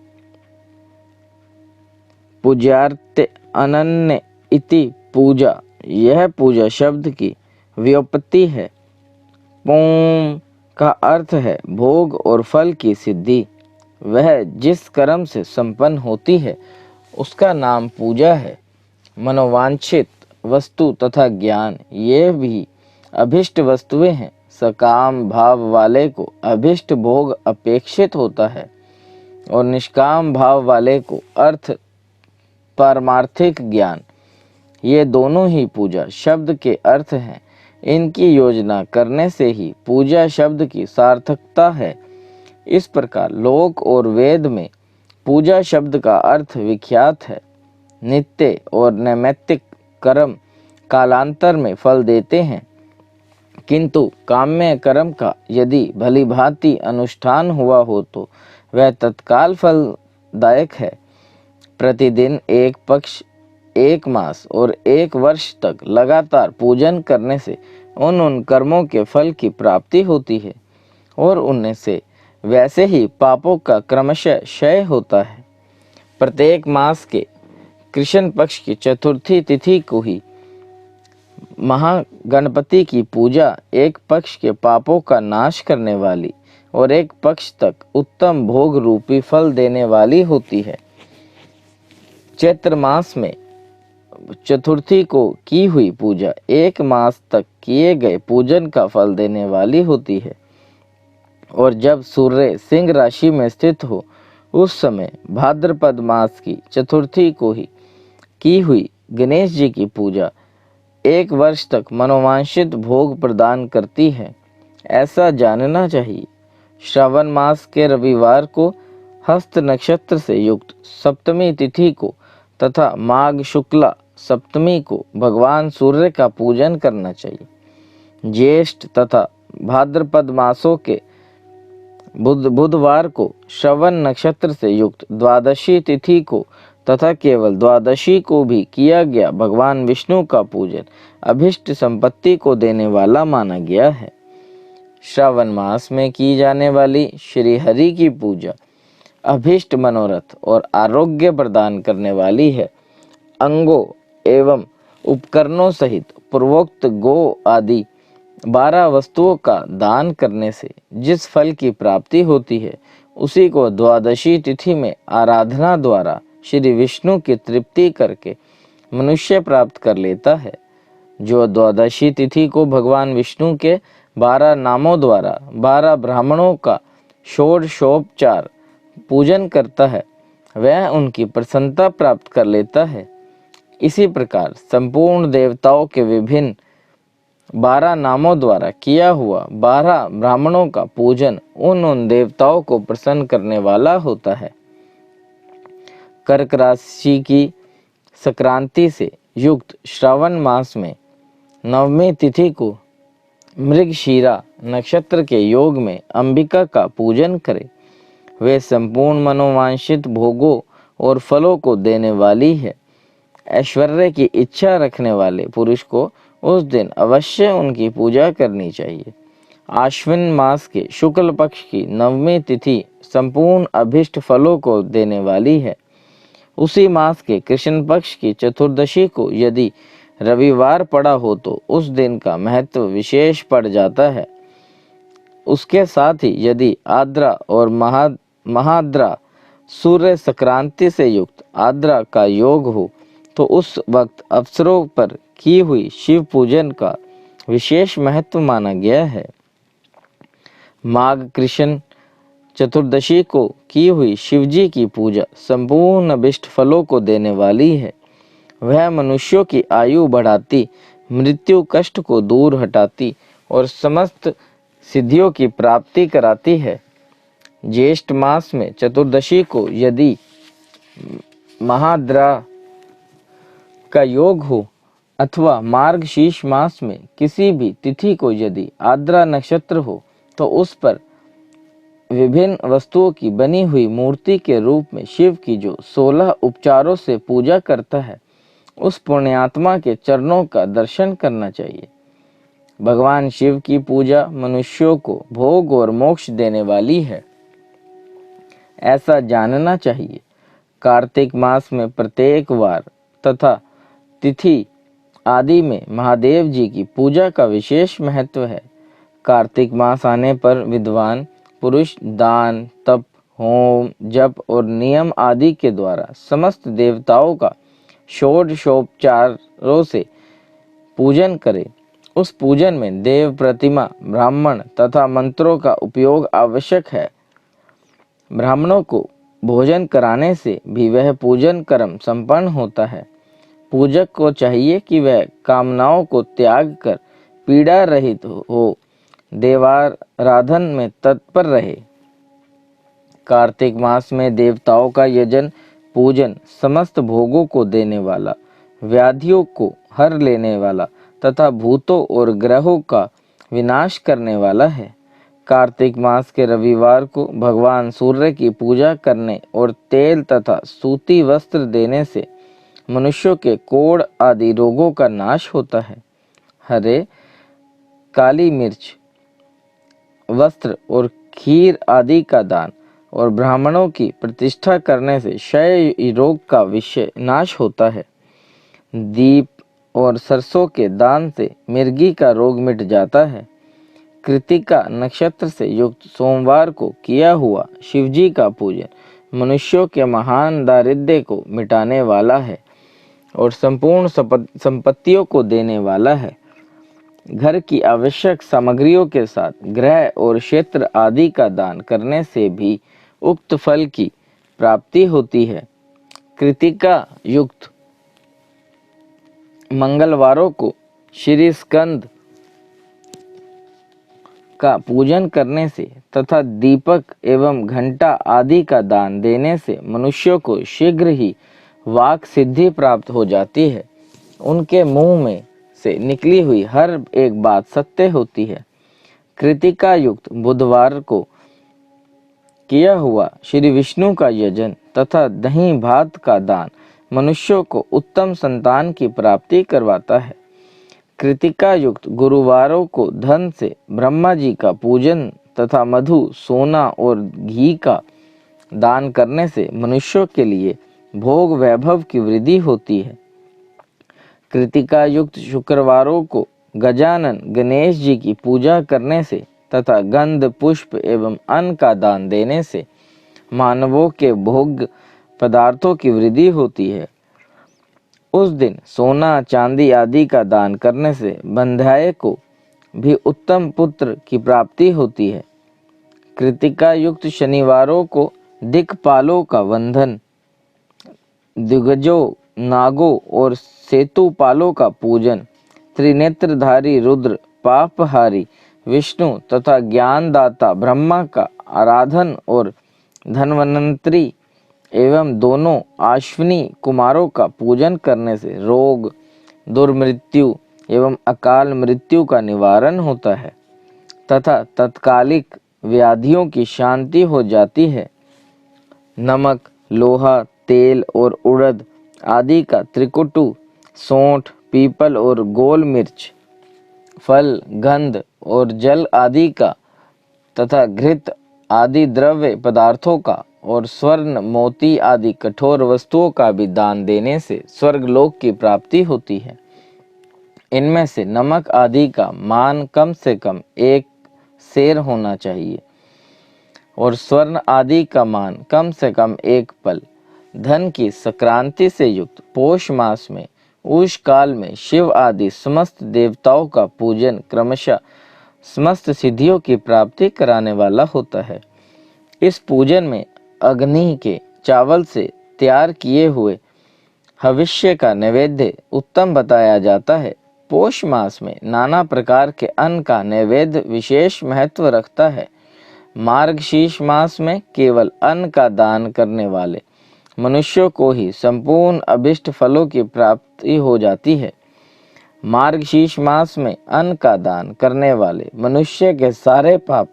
पूज्यार्थे अनन्य इति पूजा, यह पूजा शब्द की व्युत्पत्ति है। पूम का अर्थ है भोग और फल की सिद्धि। वह जिस कर्म से संपन्न होती है उसका नाम पूजा है। मनोवांछित वस्तु तथा ज्ञान, ये भी अभिष्ट वस्तुएं हैं। सकाम भाव वाले को अभिष्ट भोग अपेक्षित होता है और निष्काम भाव वाले को अर्थ पारमार्थिक ज्ञान, ये दोनों ही पूजा शब्द के अर्थ हैं। इनकी योजना करने से ही पूजा शब्द की सार्थकता है। इस प्रकार लोक और वेद में पूजा शब्द का अर्थ विख्यात है। नित्य और नैमित्तिक कर्म कालांतर में फल देते हैं, किंतु काम्य कर्म का यदि भली भांति अनुष्ठान हुआ हो तो वह तत्काल फलदायक है। प्रतिदिन एक पक्ष, एक मास और एक वर्ष तक लगातार पूजन करने से उन कर्मों के फल की प्राप्ति होती है और उनमें से वैसे ही पापों का क्रमशः क्षय होता है। प्रत्येक मास के कृष्ण पक्ष की चतुर्थी तिथि को ही महागणपति की पूजा एक पक्ष के पापों का नाश करने वाली और एक पक्ष तक उत्तम भोग रूपी फल देने वाली होती है। चैत्र मास में चतुर्थी को की हुई पूजा एक मास तक किए गए पूजन का फल देने वाली होती है और जब सूर्य सिंह राशि में स्थित हो उस समय भाद्रपद मास की चतुर्थी को ही की हुई गणेश जी की पूजा एक वर्ष तक मनोवांछित भोग प्रदान करती है, ऐसा जानना चाहिए। श्रावण मास के रविवार को हस्त नक्षत्र से युक्त सप्तमी तिथि को तथा माघ शुक्ला सप्तमी को भगवान सूर्य का पूजन करना चाहिए। ज्येष्ठ तथा भाद्रपद मासों के बुधवार को श्रवण नक्षत्र से युक्त द्वादशी तिथि को तथा केवल द्वादशी को भी किया गया भगवान विष्णु का पूजन अभिष्ट संपत्ति को देने वाला माना गया है। श्रावण मास में की जाने वाली श्री हरि की पूजा अभिष्ट मनोरथ और आरोग्य प्रदान करने वाली है। अंगों एवं उपकरणों सहित पूर्वोक्त गो आदि 12 वस्तुओं का दान करने से जिस फल की प्राप्ति होती है उसी को द्वादशी तिथि में आराधना द्वारा श्री विष्णु की तृप्ति करके मनुष्य प्राप्त कर लेता है। जो द्वादशी तिथि को भगवान विष्णु के 12 नामों द्वारा 12 ब्राह्मणों का षोडशोपचार पूजन करता है वह उनकी प्रसन्नता प्राप्त कर लेता है। इसी प्रकार संपूर्ण देवताओं के विभिन्न 12 नामों द्वारा किया हुआ 12 ब्राह्मणों का पूजन उन देवताओं को प्रसन्न करने वाला होता है। कर्क राशि की संक्रांति से युक्त श्रावण मास में नवमी तिथि को मृगशीरा नक्षत्र के योग में अंबिका का पूजन करें। वे संपूर्ण मनोवांछित भोगों और फलों को देने वाली है। ऐश्वर्य की इच्छा रखने वाले पुरुष को उस दिन अवश्य उनकी पूजा करनी चाहिए। आश्विन मास के शुक्ल पक्ष की नवमी तिथि संपूर्ण अभिष्ट फलों को देने वाली है। उसी मास के कृष्ण पक्ष की चतुर्दशी को यदि रविवार पड़ा हो तो उस दिन का महत्व विशेष पड़ जाता है। उसके साथ ही यदि आद्रा और महाद्रा सूर्य संक्रांति से युक्त आद्रा का योग हो तो उस वक्त अवसरों पर की हुई शिव पूजन का विशेष महत्व माना गया है। माघ कृष्ण चतुर्दशी को की हुई शिवजी की पूजा संपूर्ण अभिष्ट फलों को देने वाली है। वह मनुष्यों की आयु बढ़ाती, मृत्यु कष्ट को दूर हटाती और समस्त सिद्धियों की प्राप्ति कराती है। ज्येष्ठ मास में चतुर्दशी को यदि महाद्रा का योग हो अथवा मार्गशीर्ष मास में किसी भी तिथि को यदि आद्रा नक्षत्र हो तो उस पर विभिन्न वस्तुओं की बनी हुई मूर्ति के रूप में शिव की जो 16 उपचारों से पूजा करता है उस पुण्यात्मा के चरणों का दर्शन करना चाहिए। भगवान शिव की पूजा मनुष्यों को भोग और मोक्ष देने वाली है, ऐसा जानना चाहिए। कार्तिक मास में प्रत्येक वार तथा तिथि आदि में महादेव जी की पूजा का विशेष महत्व है। कार्तिक मास आने पर विद्वान पुरुष दान, तप, होम, जप और नियम आदि के द्वारा समस्त देवताओं का षोडशोपचारों से पूजन करे। उस पूजन में देव प्रतिमा, ब्राह्मण तथा मंत्रों का उपयोग आवश्यक है। ब्राह्मणों को भोजन कराने से भी वह पूजन कर्म संपन्न होता है। पूजक को चाहिए कि वह कामनाओं को त्याग कर पीड़ा रहित हो देवाराधन में तत्पर रहे। कार्तिक मास में देवताओं का यजन पूजन समस्त भोगों को देने वाला, व्याधियों को हर लेने वाला तथा भूतों और ग्रहों का विनाश करने वाला है। कार्तिक मास के रविवार को भगवान सूर्य की पूजा करने और तेल तथा सूती वस्त्र देने से मनुष्यों के कोढ़ आदि रोगों का नाश होता है। हरे, काली मिर्च, वस्त्र और खीर आदि का दान और ब्राह्मणों की प्रतिष्ठा करने से क्षय रोग का विषय नाश होता है। दीप और सरसों के दान से मिर्गी का रोग मिट जाता है। कृतिका नक्षत्र से युक्त सोमवार को किया हुआ शिवजी का पूजन मनुष्यों के महान दारिद्र्य को मिटाने वाला है और संपूर्ण संपत्तियों को देने वाला है। घर की आवश्यक सामग्रियों के साथ गृह और क्षेत्र आदि का दान करने से भी उक्त फल की प्राप्ति होती है। कृतिका युक्त मंगलवारों को श्री स्कंद का पूजन करने से तथा दीपक एवं घंटा आदि का दान देने से मनुष्यों को शीघ्र ही वाक सिद्धि प्राप्त हो जाती है। उनके मुंह में से निकली हुई हर एक बात सत्य होती है। कृतिका युक्त बुधवार को किया हुआ श्री विष्णु का यजन तथा दही भात का दान मनुष्यों को उत्तम संतान की प्राप्ति करवाता है। कृतिका युक्त गुरुवारों को धन से ब्रह्मा जी का पूजन तथा मधु, सोना और घी का दान करने से मनुष्यों के लिए भोग वैभव की वृद्धि होती है। कृतिका युक्त शुक्रवारों को गजानन गणेश जी की पूजा करने से तथा गंध, पुष्प एवं अन्न का दान देने से मानवों के भोग पदार्थों की वृद्धि होती है। उस दिन सोना, चांदी आदि का दान करने से बंध्याय को भी उत्तम पुत्र की प्राप्ति होती है। कृतिका युक्त शनिवारों को दिक्पालों का वंदन, दिग्गजों, नागों और सेतुपालों का पूजन, त्रिनेत्रधारी रुद्र, पापहारी विष्णु तथा ज्ञानदाता ब्रह्मा का आराधन और धन्वंतरी एवं दोनों अश्विनी कुमारों का पूजन करने से रोग, दुर्मृत्यु एवं अकाल मृत्यु का निवारण होता है तथा तत्कालिक व्याधियों की शांति हो जाती है। नमक, लोहा, तेल और उड़द आदि का त्रिकुटु, सौंठ, पीपल और गोल मिर्च, फल, गंध और जल आदि का तथा घृत आदि द्रव्य पदार्थों का और स्वर्ण, मोती आदि कठोर वस्तुओं का भी दान देने से स्वर्गलोक की प्राप्ति होती है। इनमें से नमक आदि का मान कम से कम 1 सेर होना चाहिए और स्वर्ण आदि का मान कम से कम 1 पल। धन की संक्रांति से युक्त पौष मास में उस काल में शिव आदि समस्त देवताओं का पूजन क्रमशः समस्त सिद्धियों की प्राप्ति कराने वाला होता है। इस पूजन में अग्नि के चावल से तैयार किए हुए हविष्य का नैवेद्य उत्तम बताया जाता है। पौष मास में नाना प्रकार के अन्न का नैवेद्य विशेष महत्व रखता है। मार्गशीर्ष मास में केवल अन्न का दान करने वाले मनुष्यों को ही संपूर्ण अभिष्ट फलों की प्राप्ति हो जाती है। मार्गशीर्ष मास में अन्न का दान करने वाले मनुष्य के सारे पाप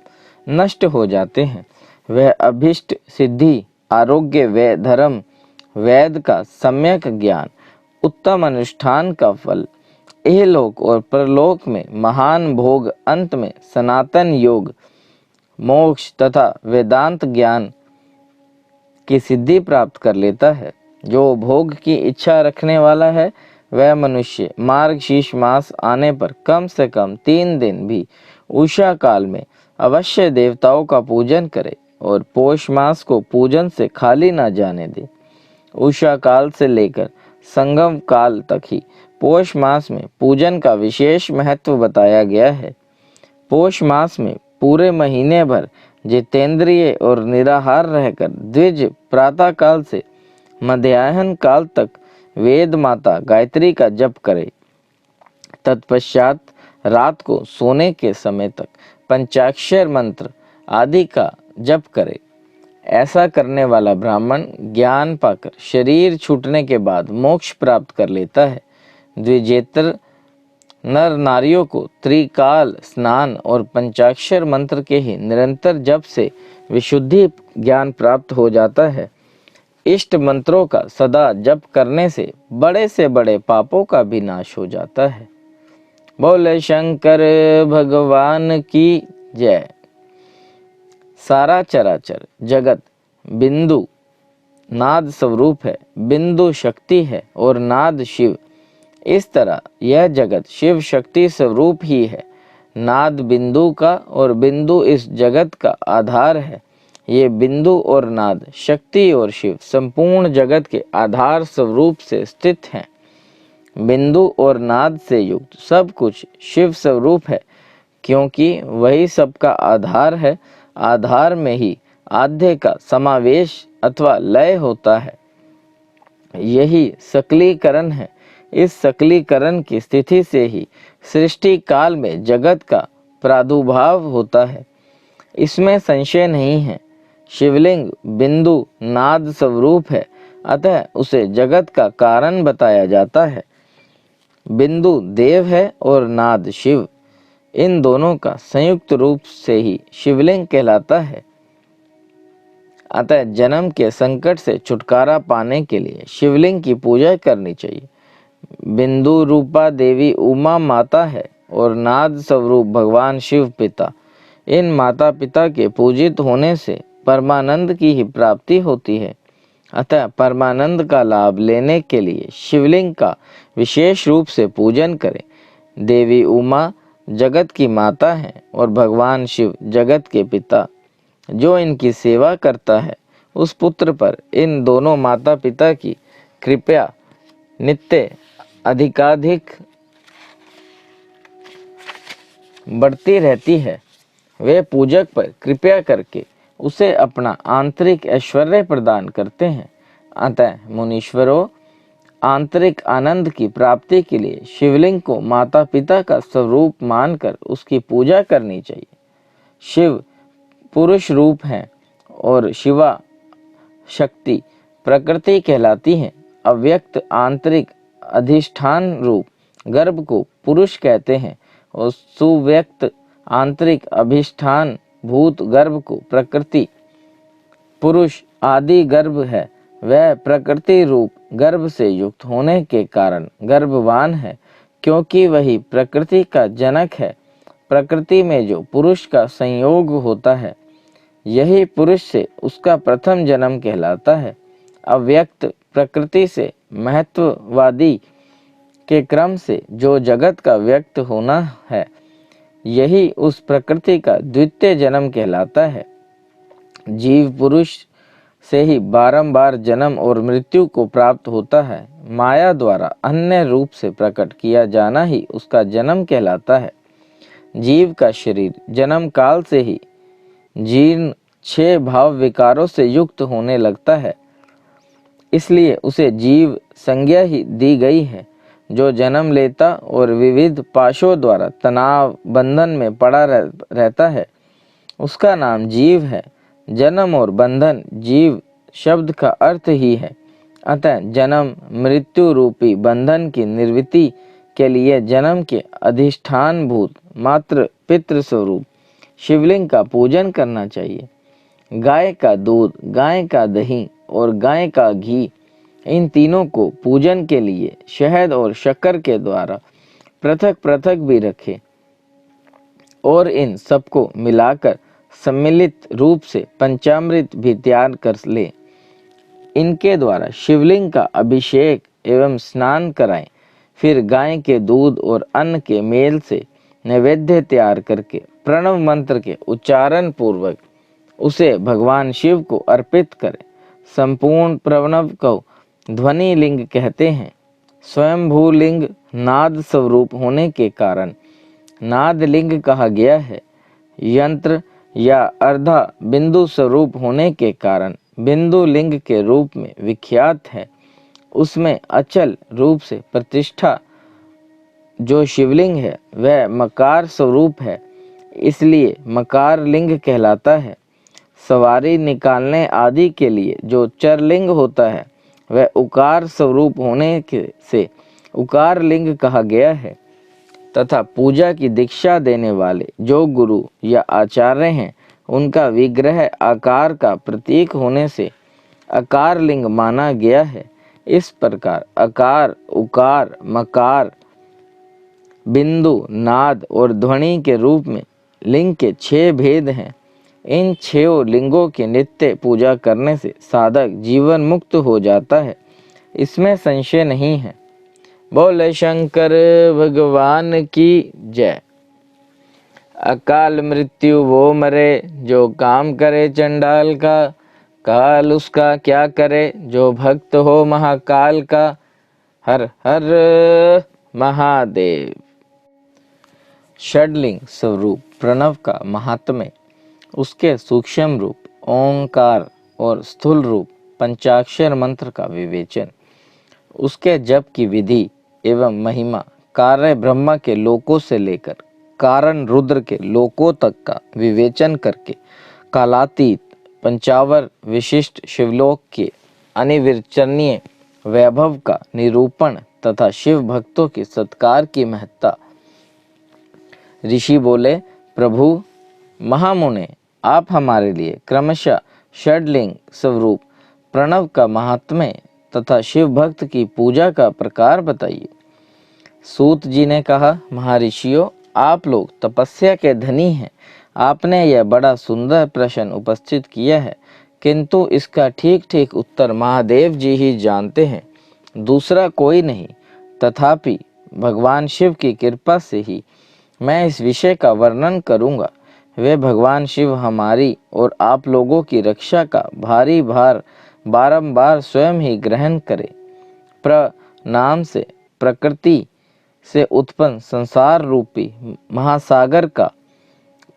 नष्ट हो जाते हैं। वह अभिष्ट सिद्धि, आरोग्य व धर्म, वेद का सम्यक ज्ञान, उत्तम अनुष्ठान का फल, इहलोक और परलोक में महान भोग, अंत में सनातन योग, मोक्ष तथा वेदांत ज्ञान की सिद्धि प्राप्त कर लेता है। जो भोग की इच्छा रखने वाला है वह मनुष्य मार्गशीर्ष मास आने पर कम से कम 3 दिन भी उषा काल में अवश्य देवताओं का पूजन करे और पौष मास को पूजन से खाली न जाने दे। उषा काल से लेकर संगम काल तक ही पौष मास में पूजन का विशेष महत्व बताया गया है। पौष मास में पूरे महीने भर जितेंद्रिय और निराहार रहकर द्विज प्रातः काल से मध्याह्न काल तक वेद माता गायत्री का जप करे। तत्पश्चात रात को सोने के समय तक पंचाक्षर मंत्र आदि का जप करे। ऐसा करने वाला ब्राह्मण ज्ञान पाकर शरीर छूटने के बाद मोक्ष प्राप्त कर लेता है। द्विजेतर नर नारियों को त्रिकाल स्नान और पंचाक्षर मंत्र के ही निरंतर जप से विशुद्धि ज्ञान प्राप्त हो जाता है। इष्ट मंत्रों का सदा जप करने से बड़े पापों का भी नाश हो जाता है। बोले शंकर भगवान की जय। सारा चराचर जगत बिंदु नाद स्वरूप है। बिंदु शक्ति है और नाद शिव। इस तरह यह जगत शिव शक्ति स्वरूप ही है। नाद बिंदु का और बिंदु इस जगत का आधार है। ये बिंदु और नाद शक्ति और शिव संपूर्ण जगत के आधार स्वरूप से स्थित हैं। बिंदु और नाद से युक्त सब कुछ शिव स्वरूप है, क्योंकि वही सबका आधार है। आधार में ही आद्य का समावेश अथवा लय होता है। यही सकलीकरण है। इस सकलीकरण की स्थिति से ही सृष्टि काल में जगत का प्रादुर्भाव होता है, इसमें संशय नहीं है। शिवलिंग बिंदु नाद स्वरूप है, अतः उसे जगत का कारण बताया जाता है। बिंदु देव है और नाद शिव। इन दोनों का संयुक्त रूप से ही शिवलिंग कहलाता है। अतः जन्म के संकट से छुटकारा पाने के लिए शिवलिंग की पूजा करनी चाहिए। बिंदु रूपा देवी उमा माता है और नाद स्वरूप भगवान शिव पिता। इन माता पिता के पूजित होने से परमानंद की ही प्राप्ति होती है। अतः परमानंद का लाभ लेने के लिए शिवलिंग का विशेष रूप से पूजन करें। देवी उमा जगत की माता है और भगवान शिव जगत के पिता। जो इनकी सेवा करता है उस पुत्र पर इन दोनों माता पिता की कृपा नित्य अधिकाधिक बढ़ती रहती है। वे पूजक पर कृपा करके उसे अपना आंतरिक ऐश्वर्य प्रदान करते हैं। अतः मुनीश्वरों, आंतरिक आनंद की प्राप्ति के लिए शिवलिंग को माता पिता का स्वरूप मानकर उसकी पूजा करनी चाहिए। शिव पुरुष रूप हैं और शिवा शक्ति प्रकृति कहलाती हैं। अव्यक्त आंतरिक अधिष्ठान रूप गर्भ को पुरुष कहते हैं और सुव्यक्त आंतरिक अभिष्ठान भूत गर्भ को प्रकृति पुरुष आदि गर्भ है। वह प्रकृति रूप गर्भ से युक्त होने के कारण गर्भवान है, क्योंकि वही प्रकृति का जनक है। प्रकृति में जो पुरुष का संयोग होता है, यही पुरुष से उसका प्रथम जन्म कहलाता है। अव्यक्त प्रकृति से महत्ववादी के क्रम से जो जगत का व्यक्त होना है, यही उस प्रकृति का द्वितीय जन्म कहलाता है। जीव पुरुष से ही बारंबार जन्म और मृत्यु को प्राप्त होता है। माया द्वारा अन्य रूप से प्रकट किया जाना ही उसका जन्म कहलाता है। जीव का शरीर जन्म काल से ही जीर्ण 6 भाव विकारों से युक्त होने लगता है, इसलिए उसे जीव संज्ञा ही दी गई है। जो जन्म लेता और विविध पाशों द्वारा तनाव बंधन में पड़ा रहता है, उसका नाम जीव है। जन्म और बंधन जीव शब्द का अर्थ ही है। अतः जन्म मृत्यु रूपी बंधन की निवृत्ति के लिए जन्म के अधिष्ठान भूत मात्र पितृ स्वरूप शिवलिंग का पूजन करना चाहिए। गाय का दूध, गाय का दही और गाय का घी, इन तीनों को पूजन के लिए शहद और शक्कर के द्वारा पृथक पृथक भी रखें और इन सबको मिलाकर सम्मिलित रूप से पंचामृत भी तैयार कर ले। इनके द्वारा शिवलिंग का अभिषेक एवं स्नान कराएं। फिर गाय के दूध और अन्न के मेल से नैवेद्य तैयार करके प्रणव मंत्र के उच्चारण पूर्वक उसे भगवान शिव को अर्पित करें। संपूर्ण प्रणव को ध्वनि लिंग कहते हैं। स्वयंभू लिंग नाद स्वरूप होने के कारण नाद लिंग कहा गया है। यंत्र या अर्धा बिंदु स्वरूप होने के कारण बिंदु लिंग के रूप में विख्यात है। उसमें अचल रूप से प्रतिष्ठा जो शिवलिंग है वह मकार स्वरूप है, इसलिए मकार लिंग कहलाता है। सवारी निकालने आदि के लिए जो चरलिंग होता है वह उकार स्वरूप होने से उकार लिंग कहा गया है। तथा पूजा की दीक्षा देने वाले जो गुरु या आचार्य हैं, उनका विग्रह आकार का प्रतीक होने से आकार लिंग माना गया है। इस प्रकार अकार, उकार, मकार, बिंदु, नाद और ध्वनि के रूप में लिंग के 6 भेद हैं। इन 6 लिंगों की नित्य पूजा करने से साधक जीवन मुक्त हो जाता है, इसमें संशय नहीं है। बोले शंकर भगवान की जय। अकाल मृत्यु वो मरे जो काम करे चंडाल का, काल उसका क्या करे जो भक्त हो महाकाल का। हर हर महादेव। षडलिंग स्वरूप प्रणव का महात्म्य, उसके सूक्ष्म रूप ओंकार और स्थूल रूप पंचाक्षर मंत्र का विवेचन, उसके जप की विधि एवं महिमा, कार्य ब्रह्मा के लोकों से लेकर कारण रुद्र के लोकों तक का विवेचन करके कालातीत 55 विशिष्ट शिवलोक के अनिर्वचनीय वैभव का निरूपण तथा शिव भक्तों के सत्कार की महत्ता। ऋषि बोले, प्रभु महामुने, आप हमारे लिए क्रमशः षडलिंग स्वरूप प्रणव का महात्म्य तथा शिव भक्त की पूजा का प्रकार बताइए। सूत जी ने कहा, महर्षियों, आप लोग तपस्या के धनी हैं। आपने यह बड़ा सुंदर प्रश्न उपस्थित किया है, किंतु इसका ठीक ठीक उत्तर महादेव जी ही जानते हैं, दूसरा कोई नहीं। तथापि भगवान शिव की कृपा से ही मैं इस विषय का वर्णन करूंगा। वे भगवान शिव हमारी और आप लोगों की रक्षा का भारी भार बारंबार स्वयं ही ग्रहण करे। नाम से प्रकृति से उत्पन्न संसार रूपी महासागर का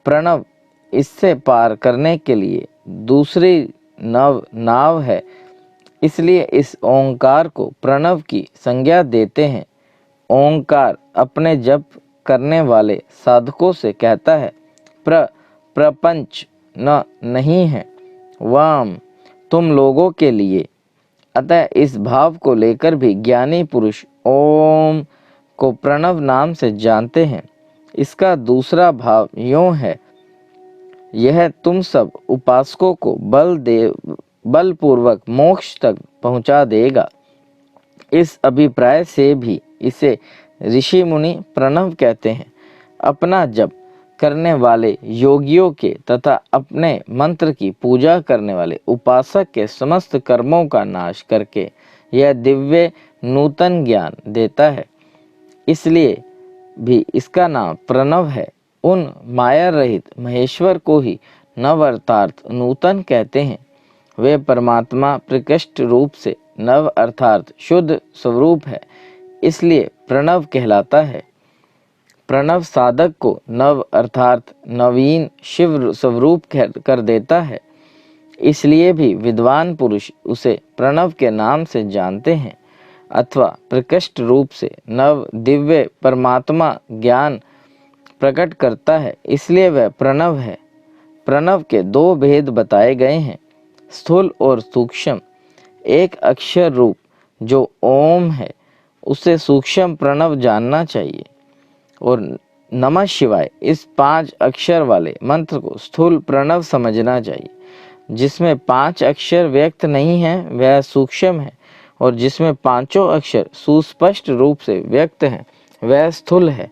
प्रणव, इससे पार करने के लिए दूसरी नाव है। इसलिए इस ओंकार को प्रणव की संज्ञा देते हैं। ओंकार अपने जप करने वाले साधकों से कहता है, प्रपंच न नहीं है वाम तुम लोगों के लिए। अतः इस भाव को लेकर भी ज्ञानी पुरुष ओम को प्रणव नाम से जानते हैं। इसका दूसरा भाव यूं है, यह तुम सब उपासकों को बलपूर्वक मोक्ष तक पहुंचा देगा। इस अभिप्राय से भी इसे ऋषि मुनि प्रणव कहते हैं। अपना जप करने वाले योगियों के तथा अपने मंत्र की पूजा करने वाले उपासक के समस्त कर्मों का नाश करके यह दिव्य नूतन ज्ञान देता है। इसलिए भी इसका नाम प्रणव है। उन माया रहित महेश्वर को ही नव अर्थात नूतन कहते हैं। वे परमात्मा प्रकृष्ट रूप से नव अर्थात शुद्ध स्वरूप है, इसलिए प्रणव कहलाता है। प्रणव साधक को नव अर्थात नवीन शिव स्वरूप कर देता है, इसलिए भी विद्वान पुरुष उसे प्रणव के नाम से जानते हैं। अथवा प्रकृष्ट रूप से नव दिव्य परमात्मा ज्ञान प्रकट करता है, इसलिए वह प्रणव है। प्रणव के दो भेद बताए गए हैं, स्थूल और सूक्ष्म। एक अक्षर रूप जो ओम है उसे सूक्ष्म प्रणव जानना चाहिए, और नमः शिवाय इस 5 अक्षर वाले मंत्र को स्थूल प्रणव समझना चाहिए। जिसमें 5 अक्षर व्यक्त नहीं है वह सूक्ष्म है, और जिसमें 5 अक्षर सुस्पष्ट रूप से व्यक्त हैं वह स्थूल है।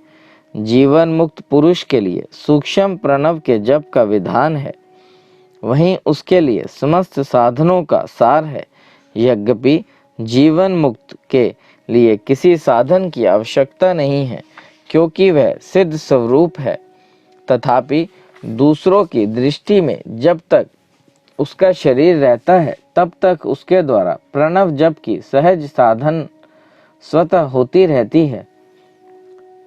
जीवन मुक्त पुरुष के लिए सूक्ष्म प्रणव के जप का विधान है, वहीं उसके लिए समस्त साधनों का सार है। यद्यपि जीवन मुक्त के लिए किसी साधन की आवश्यकता नहीं है, क्योंकि वह सिद्ध स्वरूप है। तथापि दूसरों की दृष्टि में जब तक उसका शरीर रहता है तब तक उसके द्वारा प्रणव जप की सहज साधन स्वतः होती रहती है।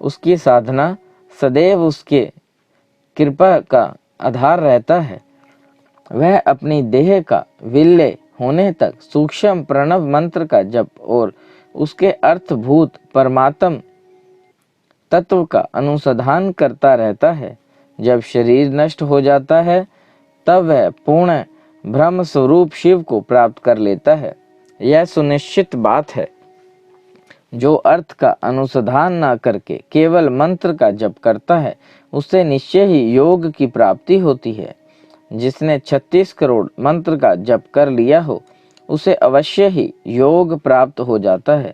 उसकी साधना सदैव उसके कृपा का आधार रहता है। वह अपनी देह का विलय होने तक सूक्ष्म प्रणव मंत्र का जप और उसके अर्थभूत परमात्म तत्व का अनुसंधान करता रहता है। जब शरीर नष्ट हो जाता है तब वह पूर्ण ब्रह्म स्वरूप शिव को प्राप्त कर लेता है। यह सुनिश्चित बात है। जो अर्थ का अनुसंधान न करके केवल मंत्र का जप करता है उससे निश्चय ही योग की प्राप्ति होती है। जिसने 36 करोड़ मंत्र का जप कर लिया हो उसे अवश्य ही योग प्राप्त हो जाता है।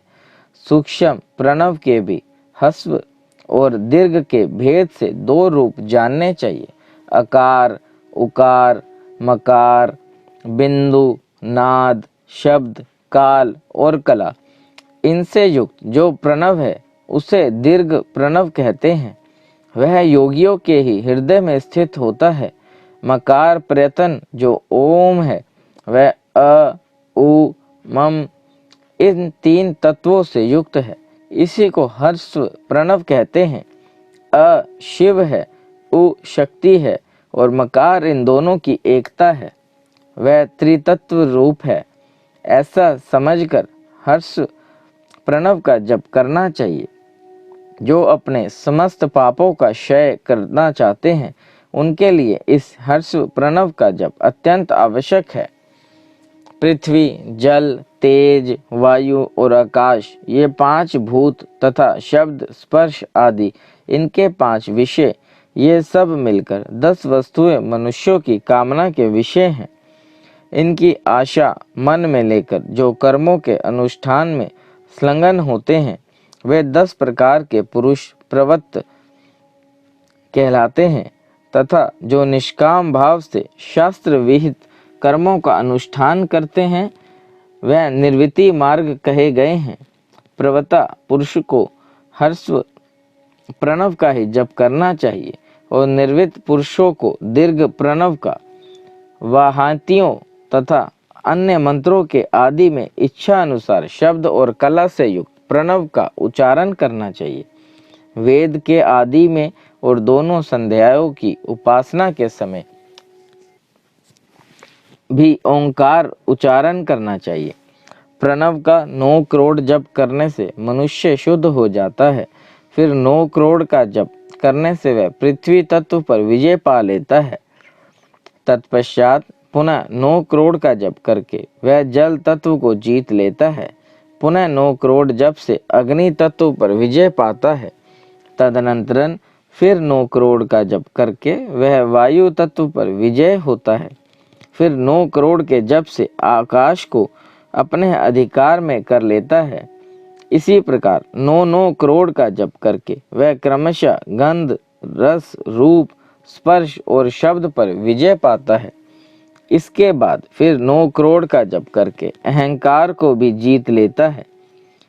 सूक्ष्म प्रणव के भी ह्रस्व और दीर्घ के भेद से 2 रूप जानने चाहिए, अकार, उकार, मकार, बिंदु, नाद, शब्द, काल और कला। इनसे युक्त जो प्रणव है उसे दीर्घ प्रणव कहते हैं। वह योगियों के ही हृदय में स्थित होता है। मकार प्रयतन जो ओम है वह अ, उ, मम इन 3 तत्वों से युक्त है। इसी को ह्रस्व प्रणव कहते हैं। अ शिव है, उ शक्ति है और मकार इन दोनों की एकता है। वह त्रितत्व रूप है। ऐसा समझकर हर्ष प्रणव का जप करना चाहिए। जो अपने समस्त पापों का क्षय करना चाहते हैं उनके लिए इस हर्ष प्रणव का जप अत्यंत आवश्यक है। पृथ्वी, जल, तेज, वायु और आकाश ये 5 भूत तथा शब्द, स्पर्श आदि इनके 5 विषय, ये सब मिलकर 10 वस्तुएं मनुष्यों की कामना के विषय हैं। इनकी आशा मन में लेकर जो कर्मों के अनुष्ठान में संलग्न होते हैं वे 10 प्रकार के पुरुष प्रवृत्त कहलाते हैं, तथा जो निष्काम भाव से शास्त्र विहित कर्मों का अनुष्ठान करते हैं वह निर्वृत्ति मार्ग कहे गए हैं। प्रवृत्ता पुरुष को हर्ष प्रणव का ही जप करना चाहिए और निर्वृत्त पुरुषों को दीर्घ प्रणव का वाहांतियों तथा अन्य मंत्रों के आदि में इच्छा अनुसार शब्द और कला से युक्त प्रणव का उच्चारण करना चाहिए। वेद के आदि में और दोनों संध्याओं की उपासना के समय भी ओंकार उच्चारण करना चाहिए। प्रणव का 9 करोड़ जप करने से मनुष्य शुद्ध हो जाता है। फिर 9 करोड़ का जप करने से वह पृथ्वी तत्व पर विजय पा लेता है। तत्पश्चात पुनः 9 करोड़ का जप करके वह जल तत्व को जीत लेता है। पुनः 9 करोड़ जप से अग्नि तत्व पर विजय पाता है। तदनंतरन फिर 9 करोड़ का जप करके वह वायु तत्व पर विजय होता है। फिर 9 करोड़ के जप से आकाश को अपने अधिकार में कर लेता है। इसी प्रकार 9 करोड़ का जप करके वह क्रमशः गंध, रस, रूप, स्पर्श और शब्द पर विजय पाता है। इसके बाद फिर 9 करोड़ का जप करके अहंकार को भी जीत लेता है।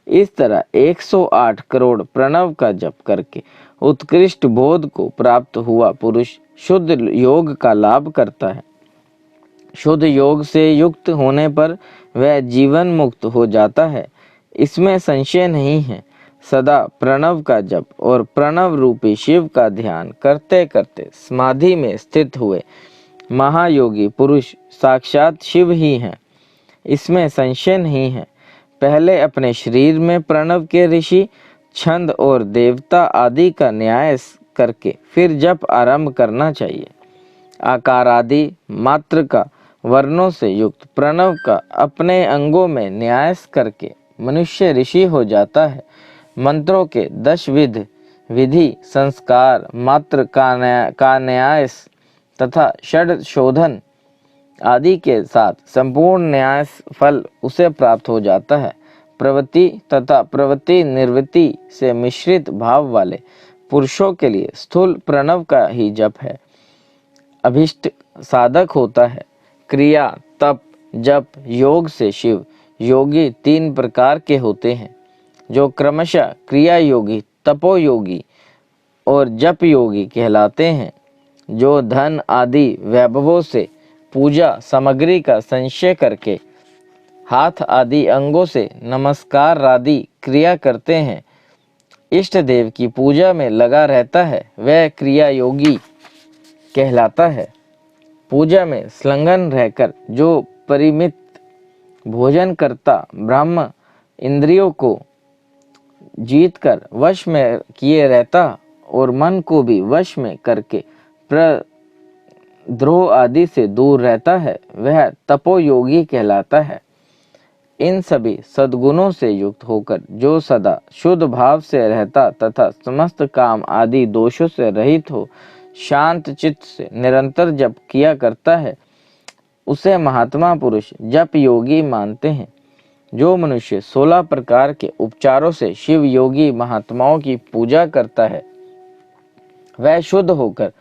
इस तरह 108 करोड़ प्रणव का जप करके उत्कृष्ट बोध को प्राप्त हुआ पुरुष शुद्ध योग का लाभ करता है। शुद्ध योग से युक्त होने पर वह जीवन मुक्त हो जाता है, इसमें संशय नहीं है। सदा प्रणव का जप और प्रणव रूपी शिव का ध्यान करते करते समाधि में स्थित हुए महायोगी पुरुष साक्षात शिव ही हैं, इसमें संशय नहीं है। पहले अपने शरीर में प्रणव के ऋषि, छंद और देवता आदि का न्याय करके फिर जप आरंभ करना चाहिए। आकार आदि मात्र का वर्णों से युक्त प्रणव का अपने अंगों में न्यास करके मनुष्य ऋषि हो जाता है। मंत्रों के 10 विधि संस्कार मात्र का न्यास तथा षड शोधन आदि के साथ संपूर्ण न्यास फल उसे प्राप्त हो जाता है। प्रवृत्ति तथा प्रवृत्ति निवृत्ति से मिश्रित भाव वाले पुरुषों के लिए स्थूल प्रणव का ही जप है अभिष्ट साधक होता है। क्रिया, तप, जप, योग से शिव योगी 3 प्रकार के होते हैं, जो क्रमशः क्रिया योगी, तपो योगी और जप योगी कहलाते हैं। जो धन आदि वैभवों से पूजा सामग्री का संचय करके हाथ आदि अंगों से नमस्कार आदि क्रिया करते हैं, इष्ट देव की पूजा में लगा रहता है, वह क्रिया योगी कहलाता है। पूजा में संलग्न रहकर जो परिमित भोजन करता ब्राह्म इंद्रियों को जीतकर वश में किए रहता और मन को भी वश में करके प्रद्रोह आदि से दूर रहता है, वह तपोयोगी कहलाता है। इन सभी सद्गुणों से युक्त होकर जो सदा शुद्ध भाव से रहता तथा समस्त काम आदि दोषों से रहित हो शांत चित्त से निरंतर जप किया करता है, उसे महात्मा पुरुष जप योगी मानते हैं। जो मनुष्य 16 प्रकार के उपचारों से शिव योगी महात्माओं की पूजा करता है, वह शुद्ध होकर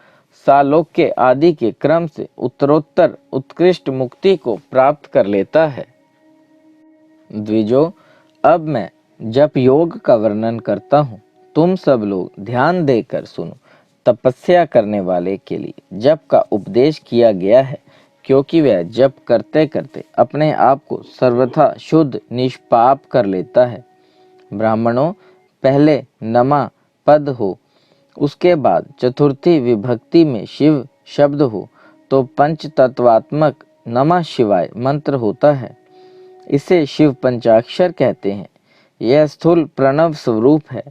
सालोक्य आदि के क्रम से उत्तरोत्तर उत्कृष्ट मुक्ति को प्राप्त कर लेता है। द्विजो, अब मैं जप योग का वर्णन करता हूँ, तुम सब लोग ध्यान देकर सुनो। तपस्या करने वाले के लिए जप का उपदेश किया गया है, क्योंकि वह जप करते करते अपने आप को सर्वथा शुद्ध निष्पाप कर लेता है। ब्राह्मणों, पहले नमा पद हो, उसके बाद चतुर्थी विभक्ति में शिव शब्द हो तो पंच तत्वात्मक नमः शिवाय मंत्र होता है। इसे शिव पंचाक्षर कहते हैं। यह स्थूल प्रणव स्वरूप है।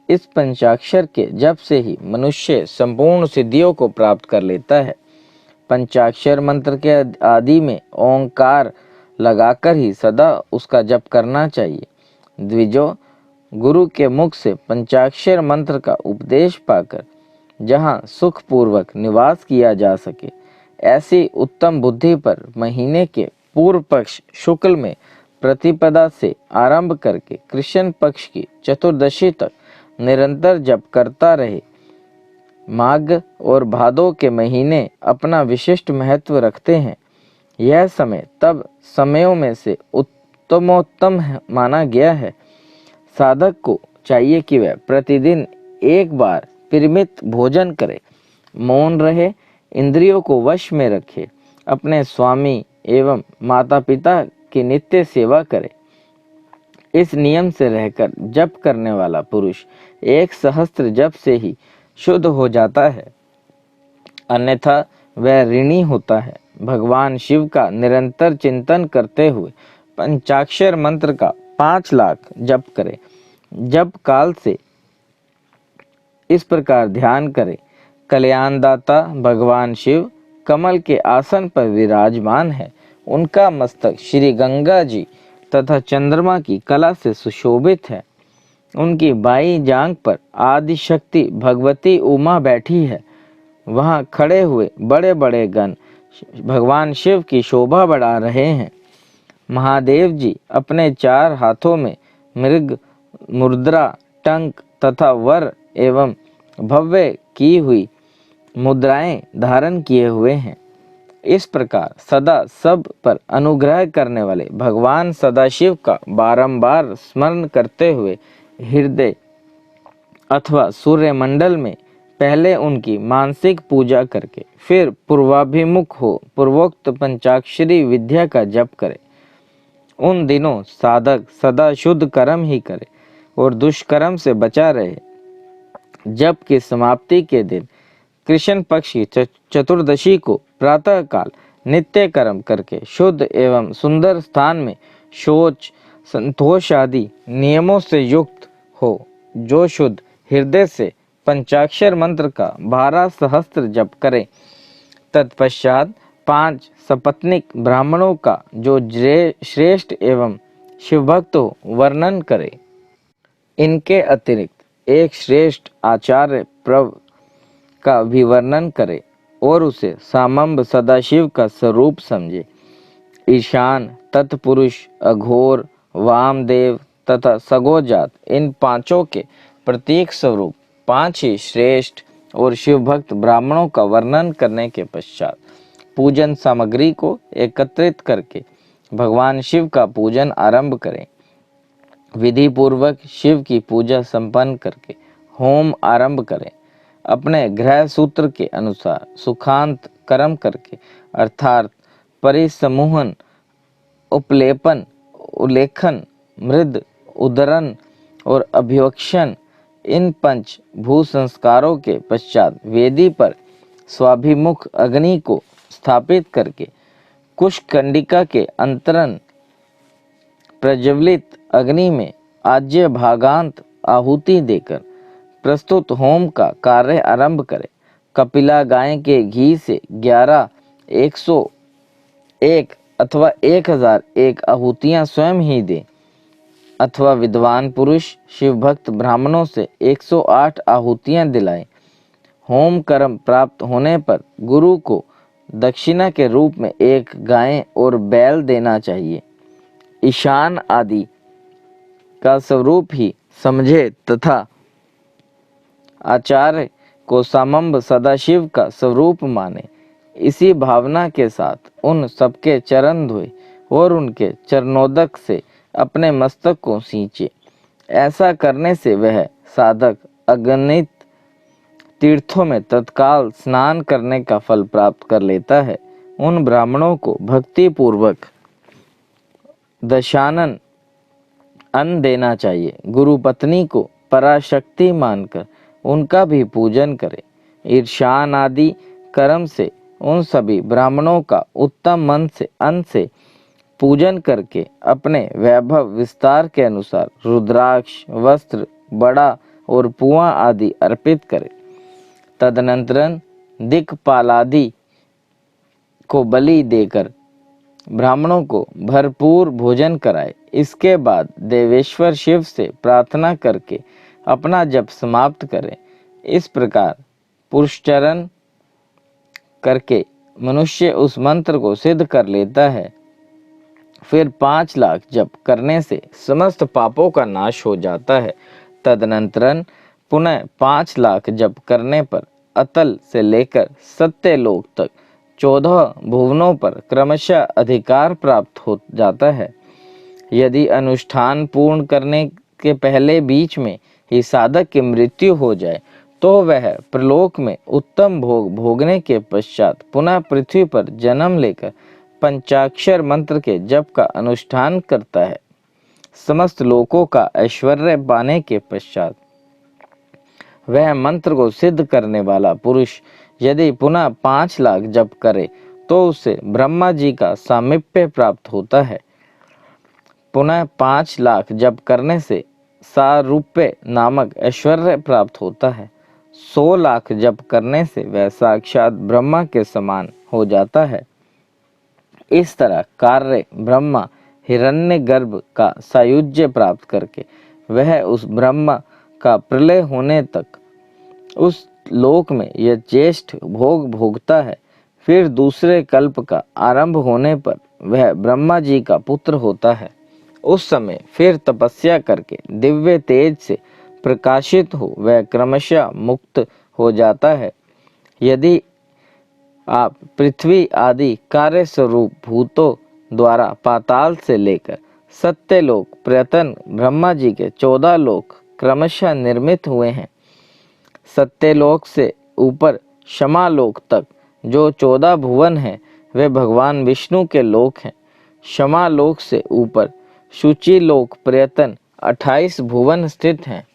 इस पंचाक्षर के जप से ही मनुष्य संपूर्ण सिद्धियों को प्राप्त कर लेता है। पंचाक्षर मंत्र के आदि में ओंकार लगाकर ही सदा उसका जप करना चाहिए। द्विजो, गुरु के मुख से पंचाक्षर मंत्र का उपदेश पाकर जहाँ सुख पूर्वक निवास किया जा सके, ऐसी उत्तम बुद्धि पर महीने के पूर्व पक्ष शुक्ल में प्रतिपदा से आरंभ करके कृष्ण पक्ष की चतुर्दशी तक निरंतर जप करता रहे। माघ और भादो के महीने अपना विशिष्ट महत्व रखते हैं। यह समय तब समयों में से उत्तमोत्तम माना गया है। साधक को चाहिए कि वह प्रतिदिन एक बार परिमित भोजन करे, मौन रहे, इंद्रियों को वश में रखे, अपने स्वामी एवं माता पिता की नित्य सेवा करे। इस नियम से रहकर जप करने वाला पुरुष 1 सहस्त्र जप से ही शुद्ध हो जाता है, अन्यथा वह ऋणी होता है। भगवान शिव का निरंतर चिंतन करते हुए पंचाक्षर मंत्र का 5 लाख जप करे। जप काल से इस प्रकार ध्यान करे, कल्याणदाता भगवान शिव कमल के आसन पर विराजमान है। उनका मस्तक श्री गंगा जी तथा चंद्रमा की कला से सुशोभित है। उनकी बाईं जांघ पर आदि शक्ति भगवती उमा बैठी है। वहां खड़े हुए बड़े बड़े गण भगवान शिव की शोभा बढ़ा रहे हैं। महादेव जी अपने 4 हाथों में मृग, मुद्रा, टंक तथा वर एवं भव्य की हुई मुद्राएं धारण किए हुए हैं। इस प्रकार सदा सब पर अनुग्रह करने वाले भगवान सदाशिव का बारंबार स्मरण करते हुए हृदय अथवा सूर्यमंडल में पहले उनकी मानसिक पूजा करके फिर पूर्वाभिमुख हो पूर्वोक्त पंचाक्षरी विद्या का जप करे। उन दिनों साधक सदा शुद्ध कर्म ही करे और दुष्कर्म से बचा रहे। जप की समाप्ति के दिन कृष्ण पक्ष की चतुर्दशी को प्रातः काल नित्य कर्म करके शुद्ध एवं सुंदर स्थान में शौच, संतोष आदि नियमों से युक्त हो। जो शुद्ध हृदय से पंचाक्षर मंत्र का 12 सहस्त्र जप करे, तत्पश्चात 5 सपत्निक ब्राह्मणों का जो श्रेष्ठ एवं शिवभक्त हो वर्णन करे। इनके अतिरिक्त एक श्रेष्ठ आचार्य प्रव का भी वर्णन करे और उसे सामंब सदाशिव का स्वरूप समझे। ईशान, तत्पुरुष, अघोर, वामदेव तथा सगोजात इन 5 के प्रतीक स्वरूप 5 ही श्रेष्ठ और शिवभक्त ब्राह्मणों का वर्णन करने के पश्चात पूजन सामग्री को एकत्रित करके भगवान शिव का पूजन आरंभ करें। विधि पूर्वक शिव की पूजा संपन्न करके होम आरंभ करें। अपने ग्रह सूत्र के अनुसार सुखांत कर्म करके अर्थात परिसमूहन, उपलेपन, उल्लेखन, मृद, उदरन और अभिवक्षण इन 5 भू संस्कारों के पश्चात वेदी पर स्वाभिमुख अग्नि को स्थापित करके कुशकंडिका के अंतरन प्रज्वलित अग्नि में आज्य भागांत आहुति देकर प्रस्तुत होम का कार्य आरंभ करें। कपिला गाय के घी से 11, 101 अथवा 1001 आहुतियां स्वयं ही दें अथवा विद्वान पुरुष शिवभक्त ब्राह्मणों से 108 आहुतियां दिलाएं। होम कर्म प्राप्त होने पर गुरु को दक्षिणा के रूप में 1 गाय और बैल देना चाहिए। ईशान आदि का स्वरूप ही समझे तथा आचार्य को सामंब सदाशिव का स्वरूप माने। इसी भावना के साथ उन सबके चरण धोए और उनके चरणोदक से अपने मस्तक को सींचे। ऐसा करने से वह साधक अगणित तीर्थों में तत्काल स्नान करने का फल प्राप्त कर लेता है। उन ब्राह्मणों को भक्ति पूर्वक दशानन अन्न देना चाहिए। गुरु पत्नी को पराशक्ति मानकर उनका भी पूजन करें। ईर्षान आदि कर्म से उन सभी ब्राह्मणों का उत्तम मन से अन्न से पूजन करके अपने वैभव विस्तार के अनुसार रुद्राक्ष, वस्त्र, बड़ा और पुआ आदि अर्पित करें। तदनंतर दिक्पालादि को बलि देकर ब्राह्मणों को भरपूर भोजन कराए। इसके बाद देवेश्वर शिव से प्रार्थना करके अपना जप समाप्त करें। इस प्रकार पुरुषचरण करके मनुष्य उस मंत्र को सिद्ध कर लेता है। फिर 5 लाख जप करने से समस्त पापों का नाश हो जाता है। तदनंतर पुनः 5 लाख जप करने पर अतल से लेकर सत्यलोक तक 14 भुवनों पर क्रमशः अधिकार प्राप्त हो जाता है। यदि अनुष्ठान पूर्ण करने के पहले बीच में ही साधक की मृत्यु हो जाए तो वह प्रलोक में उत्तम भोग भोगने के पश्चात पुनः पृथ्वी पर जन्म लेकर पंचाक्षर मंत्र के जप का अनुष्ठान करता है। समस्त लोकों का ऐश्वर्य पाने के पश्चात वह मंत्र को सिद्ध करने वाला पुरुष यदि पुनः 5 लाख जप करे तो उसे ब्रह्मा जी का सामीप्य प्राप्त होता है। पुनः 5 लाख जप करने से सारूप्य नामक ऐश्वर्य प्राप्त होता है। 100 लाख जप करने से वह साक्षात ब्रह्मा के समान हो जाता है। इस तरह कार्य ब्रह्मा हिरण्यगर्भ का सायुज्य प्राप्त करके वह उस ब्रह्मा का प्रलय होने तक उस लोक में यह ज्येष्ठ भोग भोगता है। फिर दूसरे कल्प का आरंभ होने पर वह ब्रह्मा जी का पुत्र होता है। उस समय फिर तपस्या करके दिव्य तेज से प्रकाशित हो वह क्रमशः मुक्त हो जाता है। यदि आप पृथ्वी आदि कार्य स्वरूप भूतों द्वारा पाताल से लेकर सत्यलोक प्रयतन ब्रह्मा जी के 14 लोक क्रमशः निर्मित हुए हैं। सत्यलोक से ऊपर शमालोक तक जो 14 भुवन हैं वे भगवान विष्णु के लोक हैं। शमालोक से ऊपर सूचीलोक प्रयतन 28 भुवन स्थित हैं।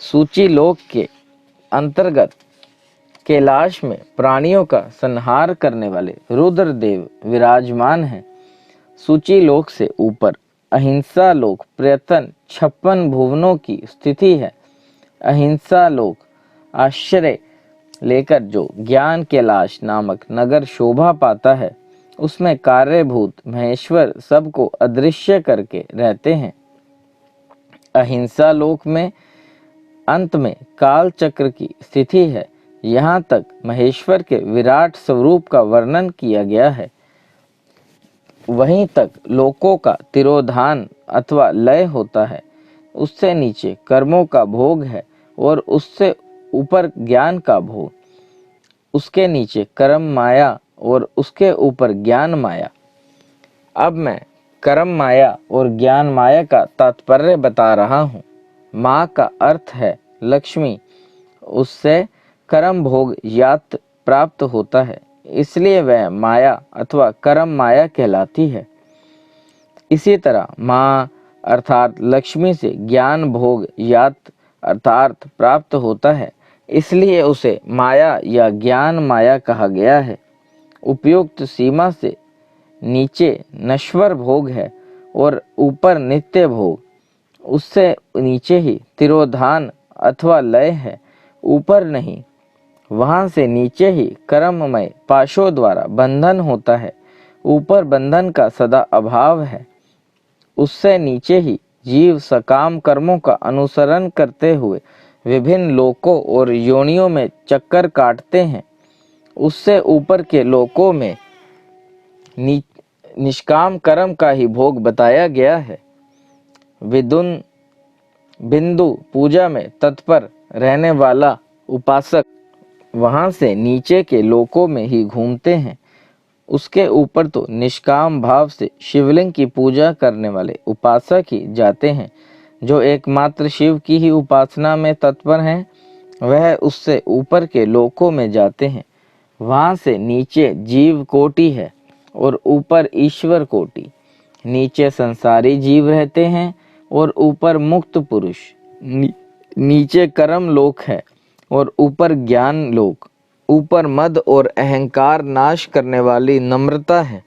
सूचीलोक के अंतर्गत कैलाश में प्राणियों का संहार करने वाले रुद्रदेव विराजमान हैं। सूचीलोक से ऊपर अहिंसा लोक प्रयतन 56 भुवनों की स्थिति है। अहिंसा लोक आश्रय लेकर जो ज्ञान कैलाश नामक नगर शोभा पाता है उसमें कार्यभूत महेश्वर सबको अदृश्य करके रहते हैं। अहिंसा लोक में अंत में काल चक्र की स्थिति है। यहाँ तक महेश्वर के विराट स्वरूप का वर्णन किया गया है। वहीं तक लोकों का तिरोधान अथवा लय होता है। उससे नीचे कर्मों का भोग है और उससे ऊपर ज्ञान का भोग। उसके नीचे कर्म माया और उसके ऊपर ज्ञान माया। अब मैं कर्म माया और ज्ञान माया का तात्पर्य बता रहा हूँ। माँ का अर्थ है लक्ष्मी। उससे कर्म भोग यात प्राप्त होता है, इसलिए वह माया अथवा कर्म माया कहलाती है। इसी तरह माँ अर्थात लक्ष्मी से ज्ञान भोग यात अर्थात प्राप्त होता है, इसलिए उसे माया या ज्ञान माया कहा गया है। उपयुक्त सीमा से नीचे नश्वर भोग है और ऊपर नित्य भोग। उससे नीचे ही तिरोधान अथवा लय है, ऊपर नहीं। वहाँ से नीचे ही कर्ममय पाशों द्वारा बंधन होता है, ऊपर बंधन का सदा अभाव है। उससे नीचे ही जीव सकाम कर्मों का अनुसरण करते हुए विभिन्न लोकों और योनियों में चक्कर काटते हैं। उससे ऊपर के लोकों में निष्काम कर्म का ही भोग बताया गया है। विदुन बिंदु पूजा में तत्पर रहने वाला उपासक वहां से नीचे के लोकों में ही घूमते हैं। उसके ऊपर तो निष्काम भाव से शिवलिंग की पूजा करने वाले उपासक ही जाते हैं। जो एकमात्र शिव की ही उपासना में तत्पर हैं वह उससे ऊपर के लोकों में जाते हैं। वहां से नीचे जीव कोटि है और ऊपर ईश्वर कोटि। नीचे संसारी जीव रहते हैं और ऊपर मुक्त पुरुष। नीचे कर्म लोक है और ऊपर ज्ञान लोक। ऊपर मद और अहंकार नाश करने वाली नम्रता है।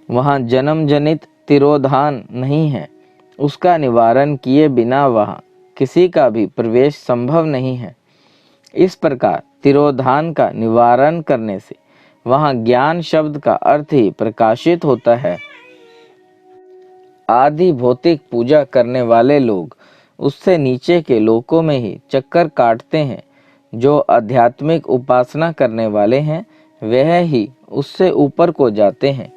वहाँ जन्म जनित तिरोधान नहीं है। उसका निवारण किए बिना वहाँ किसी का भी प्रवेश संभव नहीं है। इस प्रकार तिरोधान का निवारण करने से वहाँ ज्ञान शब्द का अर्थ ही प्रकाशित होता है। आदि भौतिक पूजा करने वाले लोग उससे नीचे के लोकों में ही चक्कर काटते हैं। जो आध्यात्मिक उपासना करने वाले हैं वह ही उससे ऊपर को जाते हैं।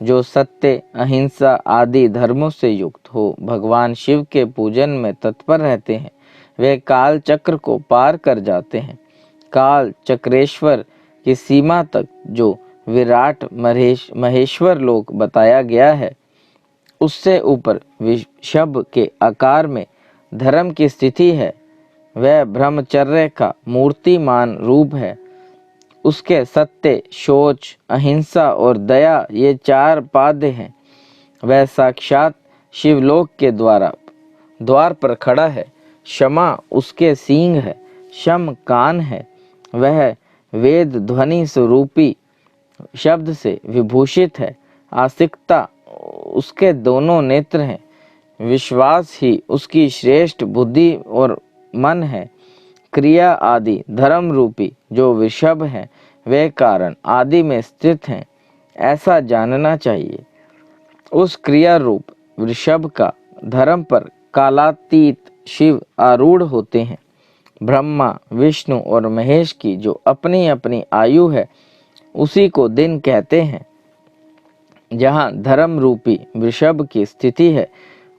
जो सत्य अहिंसा आदि धर्मों से युक्त हो भगवान शिव के पूजन में तत्पर रहते हैं वे काल चक्र को पार कर जाते हैं। काल चक्रेश्वर की सीमा तक जो विराट महेश्वर लोक बताया गया है उससे ऊपर विषभ के आकार में धर्म की स्थिति है। वह ब्रह्मचर्य का मूर्तिमान रूप है। उसके सत्य शौच अहिंसा और दया ये 4 पाद्य हैं। वह साक्षात शिवलोक के द्वार पर खड़ा है। क्षमा उसके सींग है, शम कान है। वह वेद ध्वनि स्वरूपी शब्द से विभूषित है। आसिकता उसके दोनों नेत्र हैं। विश्वास ही उसकी श्रेष्ठ बुद्धि और मन है। क्रिया आदि धर्म रूपी जो वृषभ हैं वे कारण आदि में स्थित हैं, ऐसा जानना चाहिए। उस क्रिया रूप वृषभ का धर्म पर कालातीत शिव आरूढ़ होते हैं। ब्रह्मा, विष्णु और महेश की जो अपनी अपनी आयु है उसी को दिन कहते हैं। जहाँ धर्म रूपी वृषभ की स्थिति है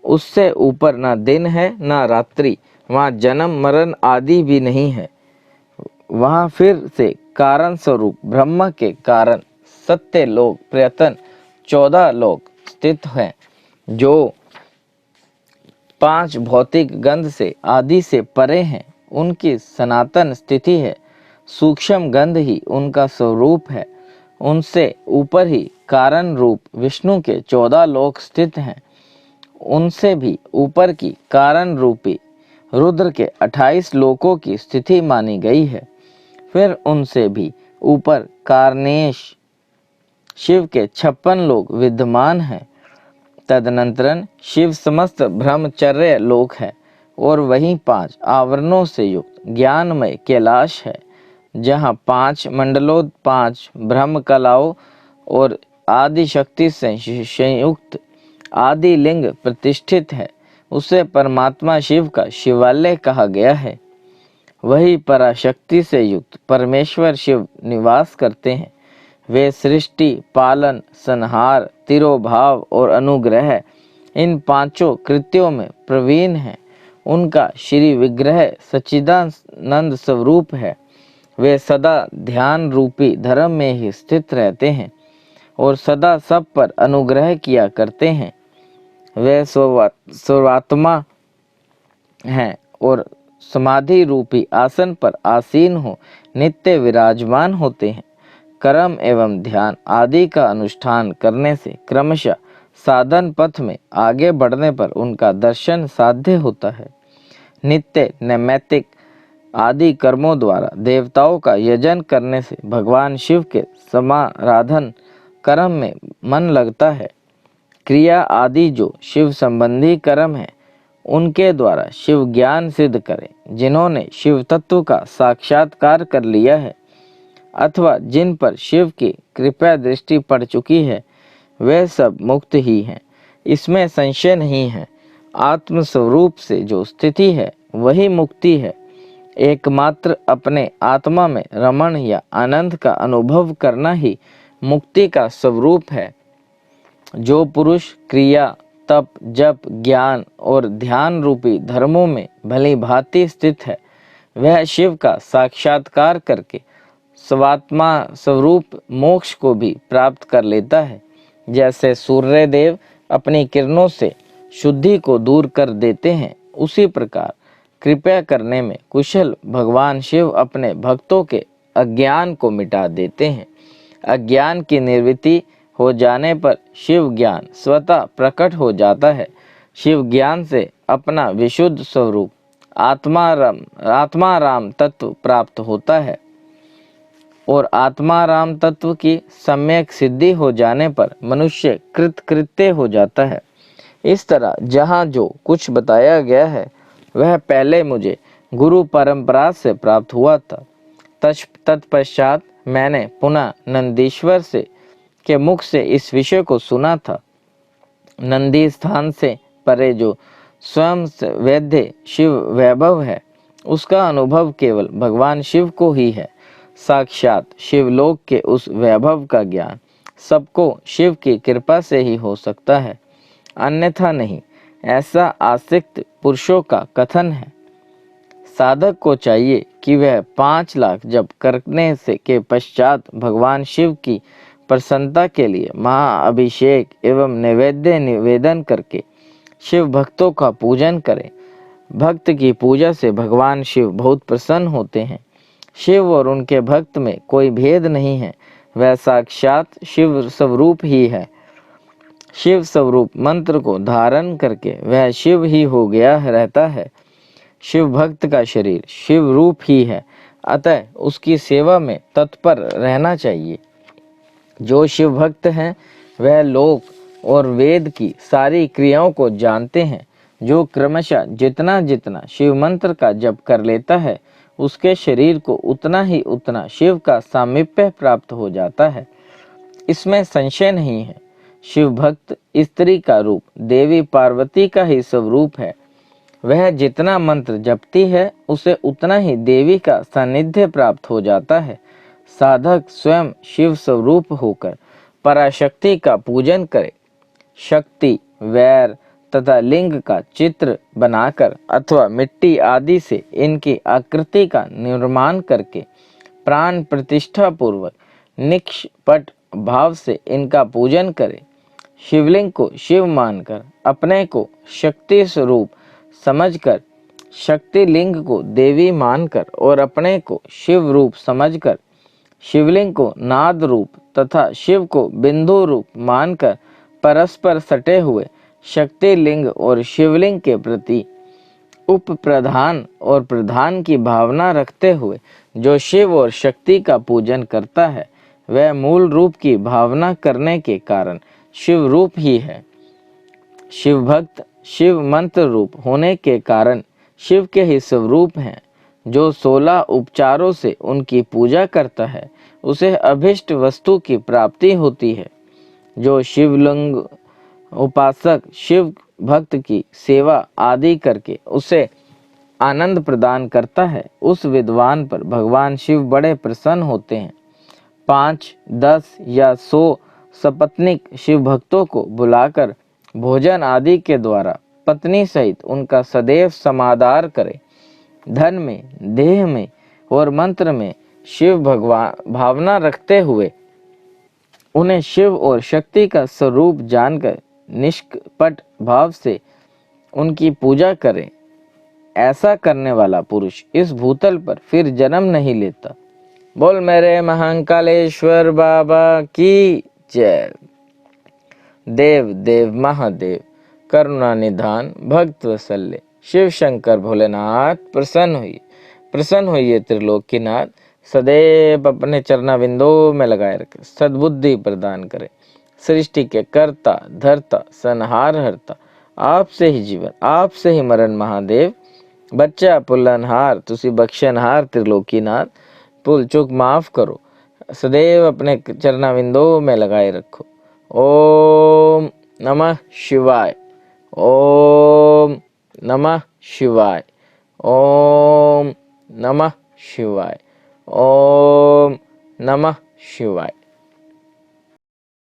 उससे ऊपर ना दिन है ना रात्रि, वहाँ जन्म मरण आदि भी नहीं है। वहाँ फिर से कारण स्वरूप ब्रह्म के कारण सत्य लोक प्रयत्न 14 लोक स्थित हैं, जो 5 भौतिक गंध से आदि से परे हैं। उनकी सनातन स्थिति है। सूक्ष्म गंध ही उनका स्वरूप है। उनसे ऊपर ही कारण रूप विष्णु के 14 लोक स्थित हैं। उनसे भी ऊपर की कारण रूपी रुद्र के 28 लोकों की स्थिति मानी गई है। फिर उनसे भी ऊपर कारनेश शिव के 56 लोक विद्यमान हैं। तदनंतरन शिव समस्त ब्रह्मचर्य लोक है और वहीं 5 आवरणों से युक्त ज्ञानमय कैलाश है, जहाँ 5 मंडलों 5 ब्रह्म कलाओं और आदि शक्ति से संयुक्त आदि लिंग प्रतिष्ठित है। उसे परमात्मा शिव का शिवालय कहा गया है। वही पराशक्ति से युक्त परमेश्वर शिव निवास करते हैं। वे सृष्टि, पालन, संहार, तिरोभाव और अनुग्रह इन 5 कृत्यों में प्रवीण हैं। उनका श्री विग्रह सच्चिदानंद स्वरूप है। वे सदा ध्यान रूपी धर्म में ही स्थित रहते हैं और सदा सब पर अनुग्रह किया करते हैं। वे सर्वात्मा हैं और समाधि रूपी आसन पर आसीन हो नित्य विराजमान होते हैं। कर्म एवं ध्यान आदि का अनुष्ठान करने से क्रमशः साधन पथ में आगे बढ़ने पर उनका दर्शन साध्य होता है। नित्य नैमित्तिक आदि कर्मों द्वारा देवताओं का यजन करने से भगवान शिव के समाराधन कर्म में मन लगता है। क्रिया आदि जो शिव संबंधी कर्म है उनके द्वारा शिव ज्ञान सिद्ध करें। जिन्होंने शिव तत्व का साक्षात्कार कर लिया है अथवा जिन पर शिव की कृपा दृष्टि पड़ चुकी है वे सब मुक्त ही हैं, इसमें संशय नहीं है। आत्म स्वरूप से जो स्थिति है वही मुक्ति है। एकमात्र अपने आत्मा में रमण या आनंद का अनुभव करना ही मुक्ति का स्वरूप है। जो पुरुष क्रिया, तप, जप, ज्ञान और ध्यान रूपी धर्मों में भली भांति स्थित है वह शिव का साक्षात्कार करके स्वात्मा स्वरूप मोक्ष को भी प्राप्त कर लेता है। जैसे सूर्य देव अपनी किरणों से शुद्धि को दूर कर देते हैं, उसी प्रकार कृपया करने में कुशल भगवान शिव अपने भक्तों के अज्ञान को मिटा देते हैं। अज्ञान की निवृत्ति हो जाने पर शिव ज्ञान स्वतः प्रकट हो जाता है। शिव ज्ञान से अपना विशुद्ध स्वरूप आत्माराम तत्व प्राप्त होता है और आत्माराम तत्व की सम्यक सिद्धि हो जाने पर मनुष्य कृतकृत्य हो जाता है। इस तरह जहाँ जो कुछ बताया गया है वह पहले मुझे गुरु परंपरा से प्राप्त हुआ था। तत्पश्चात मैंने पुनः नंदीश्वर के मुख से इस विषय को सुना था। नंदी स्थान से परे जो स्वयं वेद्य शिव वैभव है उसका अनुभव केवल भगवान शिव को ही है। साक्षात शिवलोक के उस वैभव का ज्ञान सबको शिव की कृपा से ही हो सकता है, अन्यथा नहीं, ऐसा आस्तिक पुरुषों का कथन है। साधक को चाहिए कि वह 5 लाख जप करने से के पश्चात भगवान शिव की प्रसन्नता के लिए महाअभिषेक एवं नैवेद्य निवेदन करके शिव भक्तों का पूजन करे। भक्त की पूजा से भगवान शिव बहुत प्रसन्न होते हैं। शिव और उनके भक्त में कोई भेद नहीं है, वह साक्षात शिव स्वरूप ही है। शिव स्वरूप मंत्र को धारण करके वह शिव ही हो गया रहता है। शिव भक्त का शरीर शिव रूप ही है, अतः उसकी सेवा में तत्पर रहना चाहिए। जो शिव भक्त हैं वह लोक और वेद की सारी क्रियाओं को जानते हैं जो क्रमशः जितना जितना शिव मंत्र का जप कर लेता है, उसके शरीर को उतना ही उतना शिव का सामीप्य प्राप्त हो जाता है, इसमें संशय नहीं है। शिव भक्त स्त्री का रूप देवी पार्वती का ही स्वरूप है। वह जितना मंत्र जपती है, उसे उतना ही देवी का सानिध्य प्राप्त हो जाता है। साधक स्वयं शिव स्वरूप होकर पराशक्ति का पूजन करे। शक्ति, वैर तथा लिंग का चित्र बनाकर अथवा मिट्टी आदि से इनकी आकृति का निर्माण करके प्राण प्रतिष्ठा पूर्वक निष्कपट भाव से इनका पूजन करे। शिवलिंग को शिव मानकर अपने को शक्ति स्वरूप समझकर, शक्ति लिंग को देवी मानकर और अपने को शिव रूप समझकर, शिवलिंग को नाद रूप तथा शिव को बिंदु रूप मानकर परस्पर सटे हुए शक्ति लिंग और शिवलिंग के प्रति उप प्रधान और प्रधान की भावना रखते हुए जो शिव और शक्ति का पूजन करता है, वह मूल रूप की भावना करने के कारण शिव रूप ही है। शिव भक्त शिव मंत्र रूप होने के कारण शिव के ही स्वरूप हैं। जो 16 उपचारों से उनकी पूजा करता है, उसे अभिष्ट वस्तु की प्राप्ति होती है। जो शिवलिंग उपासक शिव भक्त की सेवा आदि करके उसे आनंद प्रदान करता है, उस विद्वान पर भगवान शिव बड़े प्रसन्न होते हैं। 5, 10 या 100 सपत्नीक शिव भक्तों को बुलाकर भोजन आदि के द्वारा पत्नी सहित उनका सदैव समादार करे। धन में, देह में और मंत्र में शिव भगवान भावना रखते हुए उन्हें शिव और शक्ति का स्वरूप जानकर निष्कपट भाव से उनकी पूजा करे। ऐसा करने वाला पुरुष इस भूतल पर फिर जन्म नहीं लेता। बोल मेरे महाकालेश्वर बाबा की जय। देव देव महादेव करुणा निधान भक्त वत्सल्य शिव शंकर भोलेनाथ प्रसन्न होइए त्रिलोकीनाथ। सदैव अपने चरणा बिंदों में लगाए रखे, सद्बुद्धि प्रदान करे। सृष्टि के कर्ता धर्ता संहार हरता, आपसे ही जीवन आपसे ही मरण महादेव। बच्चा पुल्लनहार तुसी बख्शनहार त्रिलोकीनाथ, भूल चूक माफ करो, सदैव अपने चरणा बिंदों में लगाए रखो। ओम नमः शिवाय, ओम नमः शिवाय, ओम नमः शिवाय, ओम नमः शिवाय।